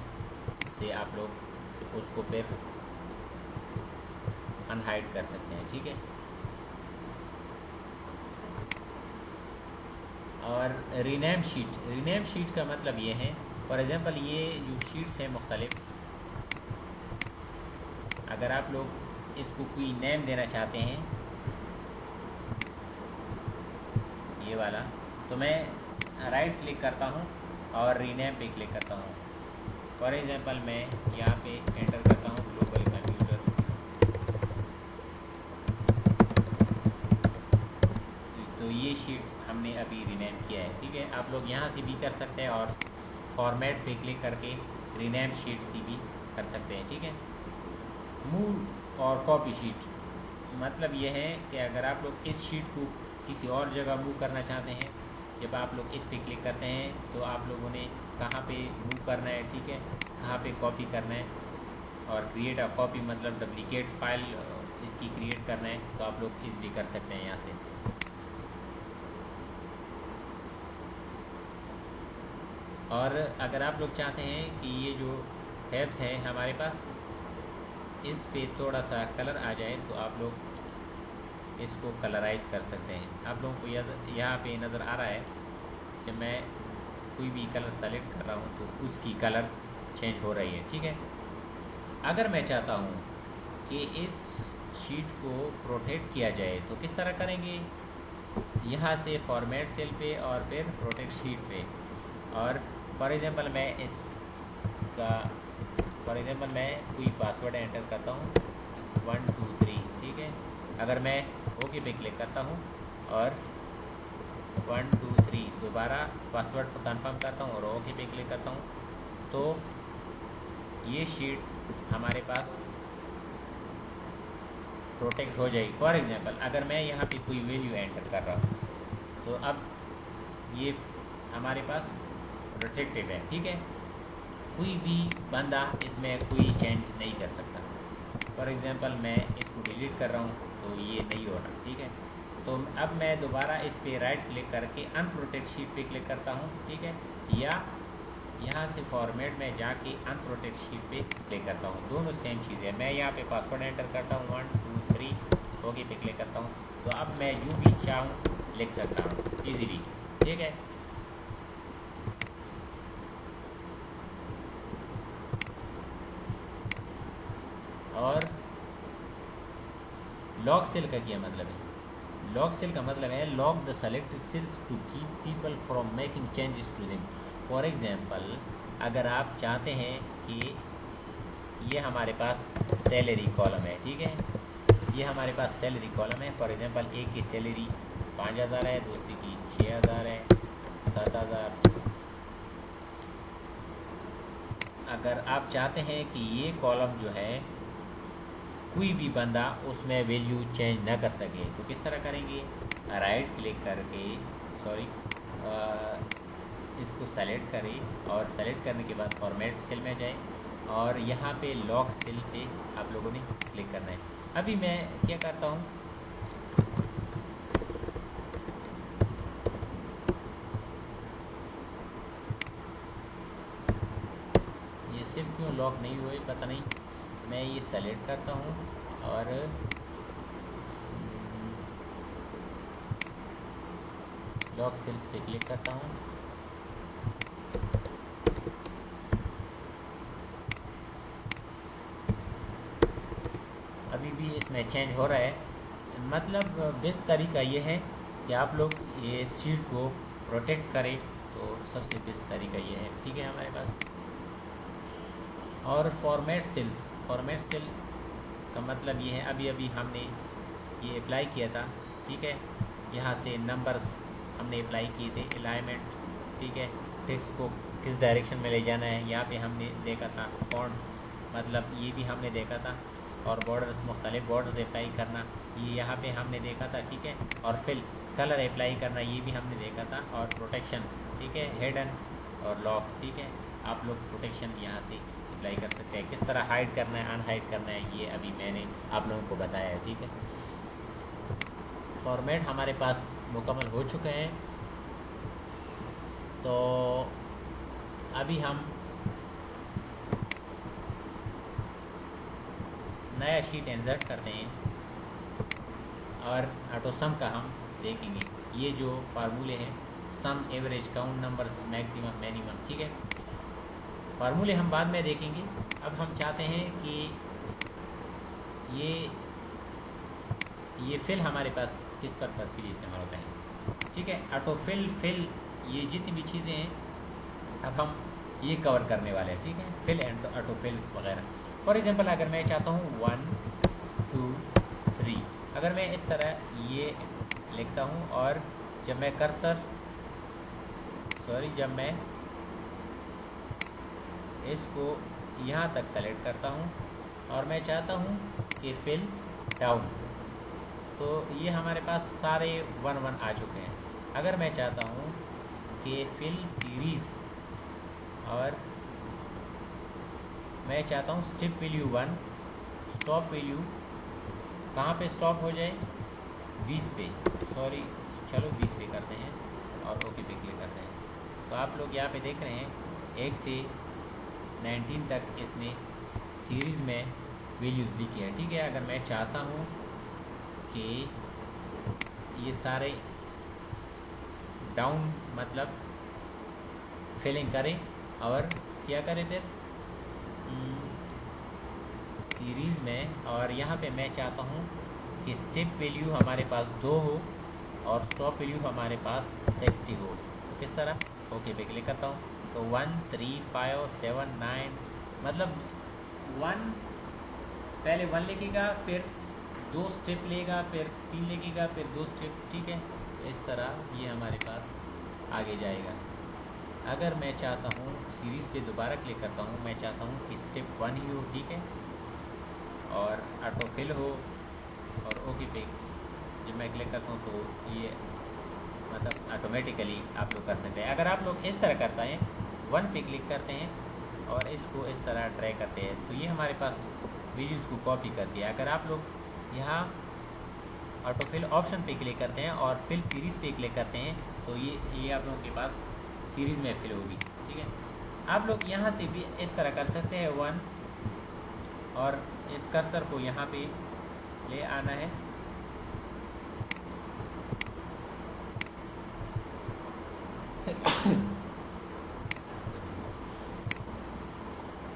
से आप लोग उसको फिर अनहाइड कर सकते हैं, ठीक है। और रीनेम शीट का मतलब ये है, फॉर एग्जांपल ये जो शीट्स हैं मुख्तलिफ, अगर आप लोग इसको कोई नेम देना चाहते हैं, ये वाला, तो मैं राइट क्लिक करता हूँ और रीनेम पे क्लिक करता हूँ। फॉर एग्जांपल मैं यहाँ पे एंटर करता हूँ ग्लोबल कंप्यूटर, तो ये शीट हमने अभी रीनेम किया है, ठीक है। आप लोग यहाँ से भी कर सकते हैं और फॉर्मेट पे क्लिक करके रीनेम शीट से भी कर सकते हैं, ठीक है। मूव और कॉपी शीट मतलब ये है कि अगर आप लोग इस शीट को किसी और जगह मूव करना चाहते हैं, जब आप लोग इस पे क्लिक करते हैं तो आप लोगों ने कहाँ पे मूव करना है, ठीक है, कहाँ पे कॉपी करना है। और क्रिएट अ कॉपी मतलब डुप्लीकेट फाइल इसकी क्रिएट करना है, तो आप लोग इजीली कर सकते हैं यहाँ से। और अगर आप लोग चाहते हैं कि ये जो टैब्स हैं हमारे पास, इस पे थोड़ा सा कलर आ जाए, तो आप लोग इसको कलराइज कर सकते हैं। आप लोगों को यहाँ पे नज़र आ रहा है कि मैं कोई भी कलर सेलेक्ट कर रहा हूँ तो उसकी कलर चेंज हो रही है, ठीक है। अगर मैं चाहता हूँ कि इस शीट को प्रोटेक्ट किया जाए तो किस तरह करेंगे, यहाँ से फॉर्मेट सेल पे और फिर प्रोटेक्ट शीट पे, और फॉर एग्ज़ाम्पल मैं कोई पासवर्ड एंटर करता हूँ 1 2 3, ठीक है। अगर मैं ओके पे क्लिक करता हूँ और 1 2 3 दोबारा पासवर्ड को कंफर्म करता हूँ और ओके पे क्लिक करता हूँ, तो ये शीट हमारे पास प्रोटेक्ट हो जाएगी। फॉर एग्ज़ाम्पल अगर मैं यहाँ पे कोई वैल्यू एंटर कर रहा हूँ तो अब ये हमारे पास प्रोटेक्टेड है, ठीक है। कोई भी बंदा इसमें कोई चेंज नहीं कर सकता। फॉर एग्ज़ाम्पल मैं इसको डिलीट कर रहा हूँ तो ये नहीं हो रहा, ठीक है। तो अब मैं दोबारा इस पर राइट क्लिक करके अनप्रोटेक्ट शीट पे क्लिक करता हूँ, ठीक है, या यहाँ से फॉर्मेट में जाके अनप्रोटेक्ट शीट पे क्लिक करता हूँ। दोनों सेम चीज़ है। मैं यहाँ पे पासवर्ड एंटर करता हूँ 1 2 3 ओके पे क्लिक करता हूँ, तो अब मैं जो भी चाहूँ लिख सकता हूँ इजीली, ठीक है। और लॉक सेल का क्या मतलब है? लॉक सेल का मतलब है lock the selected cells to keep people from making changes to them. For example अगर आप चाहते हैं कि ये हमारे पास सैलरी कॉलम है, ठीक है, ये हमारे पास सैलरी कॉलम है। फॉर एग्जांपल एक की सैलरी 5000 है, दूसरी की 6000 है, 7000। अगर आप चाहते हैं कि ये कॉलम जो है कोई भी बंदा उसमें वैल्यू चेंज ना कर सके, तो किस तरह करेंगे? राइट क्लिक करके इसको सेलेक्ट करें और सेलेक्ट करने के बाद फॉर्मेट सेल में जाएं और यहाँ पे लॉक सेल पे आप लोगों ने क्लिक करना है। अभी मैं क्या करता हूँ, ये सेल क्यों लॉक नहीं हुए पता नहीं। मैं ये सेलेक्ट करता हूँ और लॉक सेल्स पे क्लिक करता हूँ। अभी भी इसमें चेंज हो रहा है। मतलब बेस्ट तरीका ये है कि आप लोग ये शीट को प्रोटेक्ट करें, तो सबसे बेस्ट तरीका ये है, ठीक है हमारे पास। और फॉर्मेट सेल का मतलब ये है, अभी अभी हमने ये अप्लाई किया था, ठीक है। यहाँ से नंबर्स हमने अप्लाई किए थे, अलाइनमेंट, ठीक है, टेक्स्ट को किस डायरेक्शन में ले जाना है यहाँ पे हमने देखा था। फॉन्ट मतलब ये भी हमने देखा था। और बॉर्डर्स, मुख्तलिफ बॉर्डर्स अप्लाई करना ये यहाँ पे हमने देखा था, ठीक है। और फिर कलर अप्लाई करना ये भी हमने देखा था। और प्रोटेक्शन, ठीक है, हिडन और लॉक, ठीक है। आप लोग प्रोटेक्शन यहाँ से अप्लाई कर सकते हैं। किस तरह हाइड करना है, अनहाइड करना है, ये अभी मैंने आप लोगों को बताया है, ठीक है। फॉर्मेट हमारे पास मुकम्मल हो चुके हैं, तो अभी हम नया शीट इंसर्ट करते हैं और ऑटो सम का हम देखेंगे। ये जो फार्मूले हैं, sum, average, count numbers, maximum, minimum, ठीक है, फार्मूले हम बाद में देखेंगे। अब हम चाहते हैं कि ये फिल हमारे पास किस पर्पज़ के लिए इस्तेमाल होता है, ठीक है। ऑटो फिल ये जितनी भी चीज़ें हैं अब हम ये कवर करने वाले हैं, ठीक है, फिल एंड ऑटो फिल्स वगैरह। फॉर एग्जांपल अगर मैं चाहता हूँ 1 2 3, अगर मैं इस तरह ये लिखता हूँ और जब मैं जब मैं इसको यहाँ तक सेलेक्ट करता हूँ और मैं चाहता हूँ कि फिल डाउन, तो ये हमारे पास सारे 1 1 आ चुके हैं। अगर मैं चाहता हूँ कि फिल सीरीज़, और मैं चाहता हूँ स्टेप वैल्यू 1, स्टॉप वैल्यू कहाँ पे स्टॉप हो जाए, 20 पे, चलो 20 पे करते हैं और ओके पे क्लिक करते हैं। तो आप लोग यहाँ पे देख रहे हैं 1 से 19 तक इसने सीरीज़ में वैल्यूज़ लिखी है, ठीक है। अगर मैं चाहता हूँ कि ये सारे डाउन मतलब फिलिंग करें और क्या करें फिर सीरीज़ में, और यहाँ पे मैं चाहता हूँ कि स्टेप वैल्यू हमारे पास 2 हो और स्टॉप वैल्यू हमारे पास 60 हो, तो किस तरह, ओके पे क्लिक करता हूँ तो 1 3 5 7 9 मतलब 1 पहले 1 लिखेगा, फिर 2 स्टेप लेगा, फिर 3 लिखेगा, फिर 2 स्टेप, ठीक है। इस तरह ये हमारे पास आगे जाएगा। अगर मैं चाहता हूँ सीरीज़ पे दोबारा क्लिक करता हूँ, मैं चाहता हूँ कि स्टेप 1 ही हो, ठीक है, और ऑटो फिल हो, और ओके पे जब मैं क्लिक करता हूँ तो ये मतलब ऑटोमेटिकली आप लोग कर सकते हैं। अगर आप लोग इस तरह करते हैं, 1 पे क्लिक करते हैं और इसको इस तरह ड्रैग करते हैं, तो ये हमारे पास वीडियोज़ को कॉपी कर दिया। अगर आप लोग यहाँ ऑटो फिल ऑप्शन पे क्लिक करते हैं और फिल सीरीज़ पे क्लिक करते हैं, तो ये आप लोगों के पास सीरीज़ में फिल होगी, ठीक है। आप लोग यहाँ से भी इस तरह कर सकते हैं 1, और इस कर्सर को यहाँ पे ले आना है,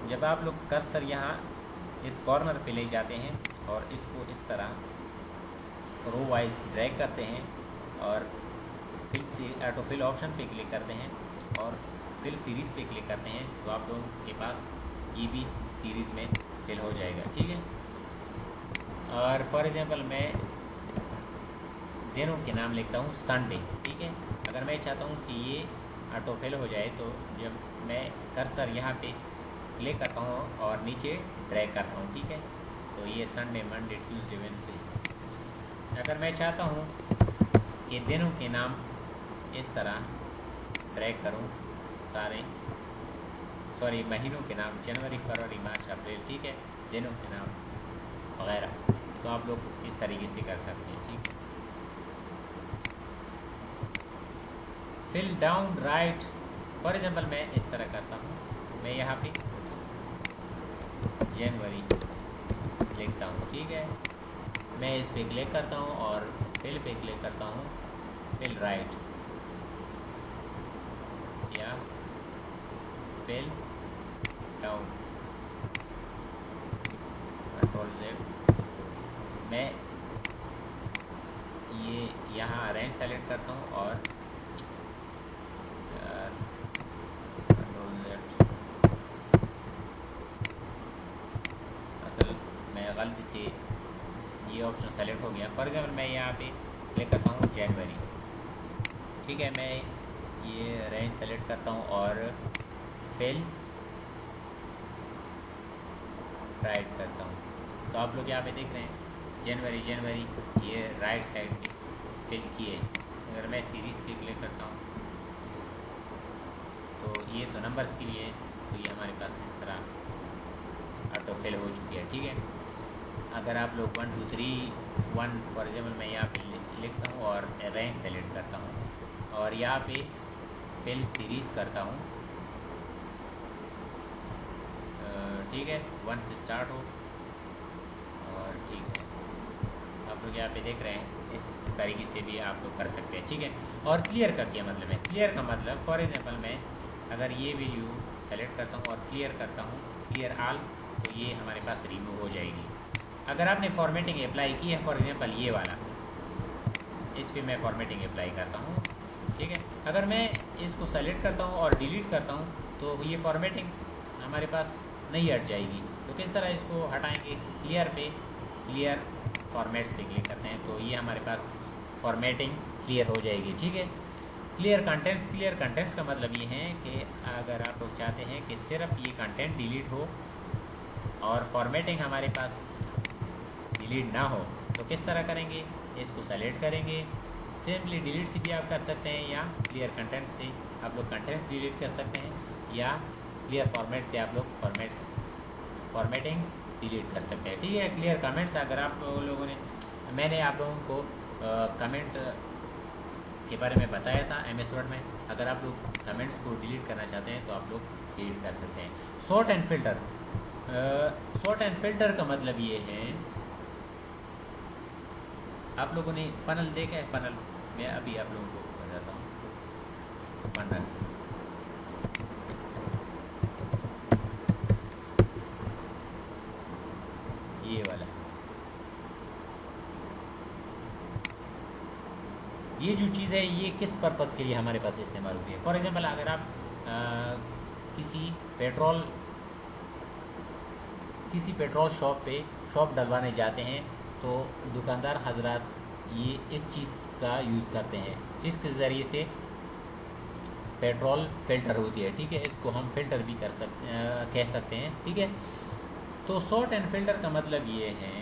जब आप लोग कर्सर यहाँ इस कॉर्नर पे ले जाते हैं और इसको इस तरह रो वाइज ड्रैग करते हैं और फिल से ऑटो फिल ऑप्शन पे क्लिक करते हैं और फिल सीरीज़ पे क्लिक करते हैं, तो आप लोगों के पास ये भी सीरीज़ में फिल हो जाएगा, ठीक है। और फॉर एग्जांपल मैं दिनों के नाम लिखता हूँ संडे, ठीक है। अगर मैं चाहता हूँ कि ये ऑटो फिल हो जाए, तो जब मैं कर्सर यहाँ पे क्लिक करता हूँ और नीचे ड्रैग करता हूँ, ठीक है, तो ये संडे, मंडे, ट्यूसडे, वेडनेसडे। अगर मैं चाहता हूँ कि दिनों के नाम इस तरह ड्रैग करूँ सारे, सॉरी महीनों के नाम, जनवरी, फरवरी, मार्च, अप्रैल, ठीक है, दिनों के नाम वगैरह, तो आप लोग इस तरीके से कर सकते हैं, ठीक है। Fill down right, for example मैं इस तरह करता हूँ, मैं यहाँ पे जनवरी लिखता हूँ, ठीक है। मैं इस पे क्लिक करता हूँ और फिल पे क्लिक करता हूँ, फिल राइट या फिल डाउन, कंट्रोल Z। मैं ये यहाँ अरेंज सेलेक्ट करता हूँ और कंट्रोल Z, असल मैं गलती से ये ऑप्शन सेलेक्ट हो गया। फॉर एग्जाम्पल मैं यहाँ पे क्लिक करता हूँ जनवरी, ठीक है, मैं ये रेंज सेलेक्ट करता हूँ और फिल राइट करता हूँ, तो आप लोग यहाँ पे देख रहे हैं जनवरी ये राइट साइड पे फिल किए। अगर मैं सीरीज़ पे क्लिक करता हूँ तो ये तो नंबर्स के लिए, तो ये हमारे पास इस तरह ऑटो फिल हो चुकी है, ठीक है। अगर आप लोग 1 2 3 1 फॉर एग्जाम्पल मैं यहाँ पे लिखता हूँ और रैंक सेलेक्ट करता हूँ और यहाँ पे फिल सीरीज़ करता हूँ, ठीक है, 1 से स्टार्ट हो, और ठीक है, आप लोग यहाँ पे देख रहे हैं, इस तरीके से भी आप लोग कर सकते हैं, ठीक है। और क्लियर का क्या मतलब है? क्लियर का मतलब फॉर एग्जाम्पल मैं अगर ये वैल्यू सेलेक्ट करता हूँ और क्लियर करता हूँ, क्लियर आल, तो ये हमारे पास रिमूव हो जाएगी। अगर आपने फॉर्मेटिंग अप्लाई की है, फॉर एग्जांपल ये वाला, इस पे मैं फॉर्मेटिंग अप्लाई करता हूँ, ठीक है। अगर मैं इसको सेलेक्ट करता हूँ और डिलीट करता हूँ, तो ये फॉर्मेटिंग हमारे पास नहीं हट जाएगी। तो किस तरह इसको हटाएंगे? क्लियर पे, क्लियर फॉर्मेट्स पे क्लिक करते हैं, तो ये हमारे पास फॉर्मेटिंग क्लियर हो जाएगी, ठीक है। क्लियर कंटेंट्स का मतलब ये है कि अगर आप लोग चाहते हैं कि सिर्फ ये कंटेंट डिलीट हो और फॉर्मेटिंग हमारे पास डिलीट ना हो, तो किस तरह करेंगे? इसको सेलेक्ट करेंगे, सिंपली डिलीट से भी आप कर सकते हैं, या क्लियर कंटेंट्स से आप लोग कंटेंट्स डिलीट कर सकते हैं, या क्लियर फॉर्मेट से आप लोग फॉर्मेटिंग डिलीट कर सकते हैं, ठीक है। क्लियर कमेंट्स, अगर आप लोगों ने, मैंने आप लोगों को कमेंट के बारे में बताया था MS वर्ड में। अगर आप लोग कमेंट्स को डिलीट करना चाहते हैं तो आप लोग डिलीट कर सकते हैं। सॉर्ट एंड फिल्टर का मतलब ये है, आप लोगों ने पनल देखा है? पनल मैं अभी आप लोगों को बताता हूँ। पनल, ये वाला, ये जो चीज़ है ये किस पर्पज़ के लिए हमारे पास इस्तेमाल होती है? फॉर एग्जांपल अगर आप किसी पेट्रोल शॉप डलवाने जाते हैं तो दुकानदार हजरात ये इस चीज़ का यूज़ करते हैं, जिसके ज़रिए से पेट्रोल फिल्टर होती है। ठीक है, इसको हम फिल्टर भी कह सकते हैं। ठीक है, तो सॉर्ट एंड फिल्टर का मतलब ये है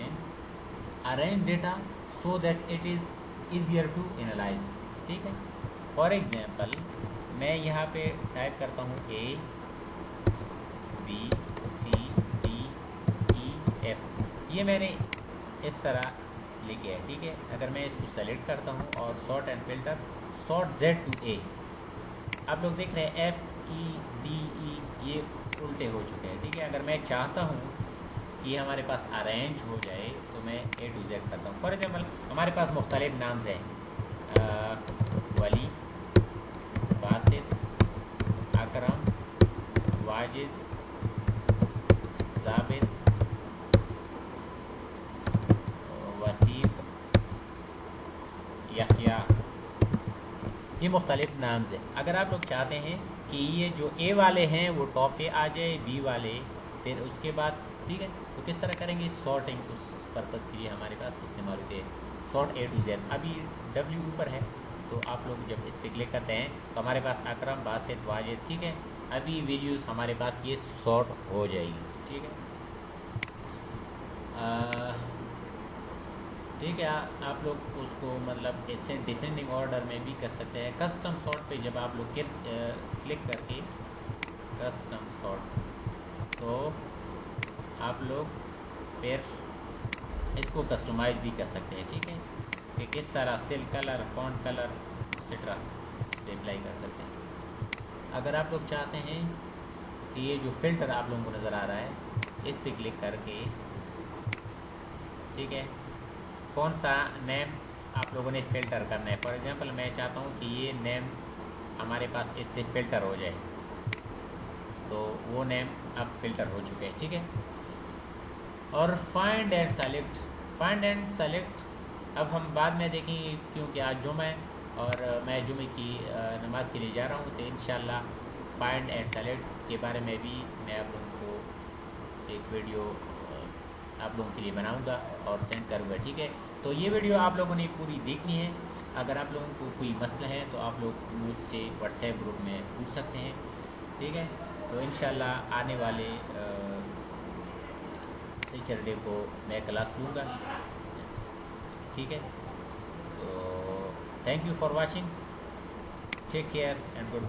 arrange data so that it is easier to analyse. ठीक है, फॉर एग्जांपल मैं यहाँ पे टाइप करता हूँ ABCDEF, ये मैंने इस तरह लिखे है। ठीक है, अगर मैं इसको सेलेक्ट करता हूँ और sort and filter sort Z to A, आप लोग देख रहे हैं FEDE ये उल्टे हो चुके हैं। ठीक है, अगर मैं चाहता हूँ कि हमारे पास अरेंज हो जाए तो मैं A to Z करता हूँ। फॉर एग्जाम्पल हमारे पास मुख्तलिफ नाम हैं, वली, बासित, अकरम, वाजिद, जाबिद, वसीफ, यहया, ये मुख्तलिफ नाम हैं। अगर आप लोग चाहते हैं कि ये जो ए वाले हैं वो टॉप पे आ जाए, बी वाले फिर उसके बाद, ठीक है, तो किस तरह करेंगे, सॉर्टिंग उस पर्पज़ के लिए हमारे पास इस्तेमाल होती है, सॉर्ट A to Z। अभी W ऊपर है तो आप लोग जब इस पर क्लिक करते हैं तो हमारे पास अकरम, बासित, वाजिद, ठीक है, अभी वैल्यूज़ हमारे पास ये सॉर्ट हो जाएगी। ठीक है, ठीक है, आप लोग उसको मतलब डिसेंडिंग ऑर्डर में भी कर सकते हैं। कस्टम सॉर्ट पे जब आप लोग क्लिक करके कस्टम सॉर्ट, तो आप लोग फिर इसको कस्टमाइज़ भी कर सकते हैं। ठीक है, कि किस तरह cell colour, font colour etcetera apply कर सकते हैं। अगर आप लोग चाहते हैं कि ये जो फ़िल्टर आप लोगों को नज़र आ रहा है इस पर क्लिक करके, ठीक है, कौन सा नेम आप लोगों ने फ़िल्टर करना है। फॉर एग्जांपल मैं चाहता हूँ कि ये नेम हमारे पास इससे फ़िल्टर हो जाए, तो वो नेम अब फ़िल्टर हो चुके हैं। ठीक है, और फाइंड एंड सेलेक्ट अब हम बाद में देखेंगे, क्योंकि आज जुमा है और मैं जुमे की नमाज़ के लिए जा रहा हूँ, तो इंशाल्लाह फाइंड एंड सेलेक्ट के बारे में भी मैं आप लोगों को एक वीडियो आप लोगों के लिए बनाऊंगा और सेंड करूंगा। ठीक है, तो ये वीडियो आप लोगों ने पूरी देखनी है। अगर आप लोगों को कोई मसला है तो आप लोग मुझसे व्हाट्सएप ग्रुप में पूछ सकते हैं। ठीक है, तो इंशाल्लाह आने वाले सैटरडे को मैं क्लास लूँगा। ठीक है, तो thank you for watching, take care and good bye.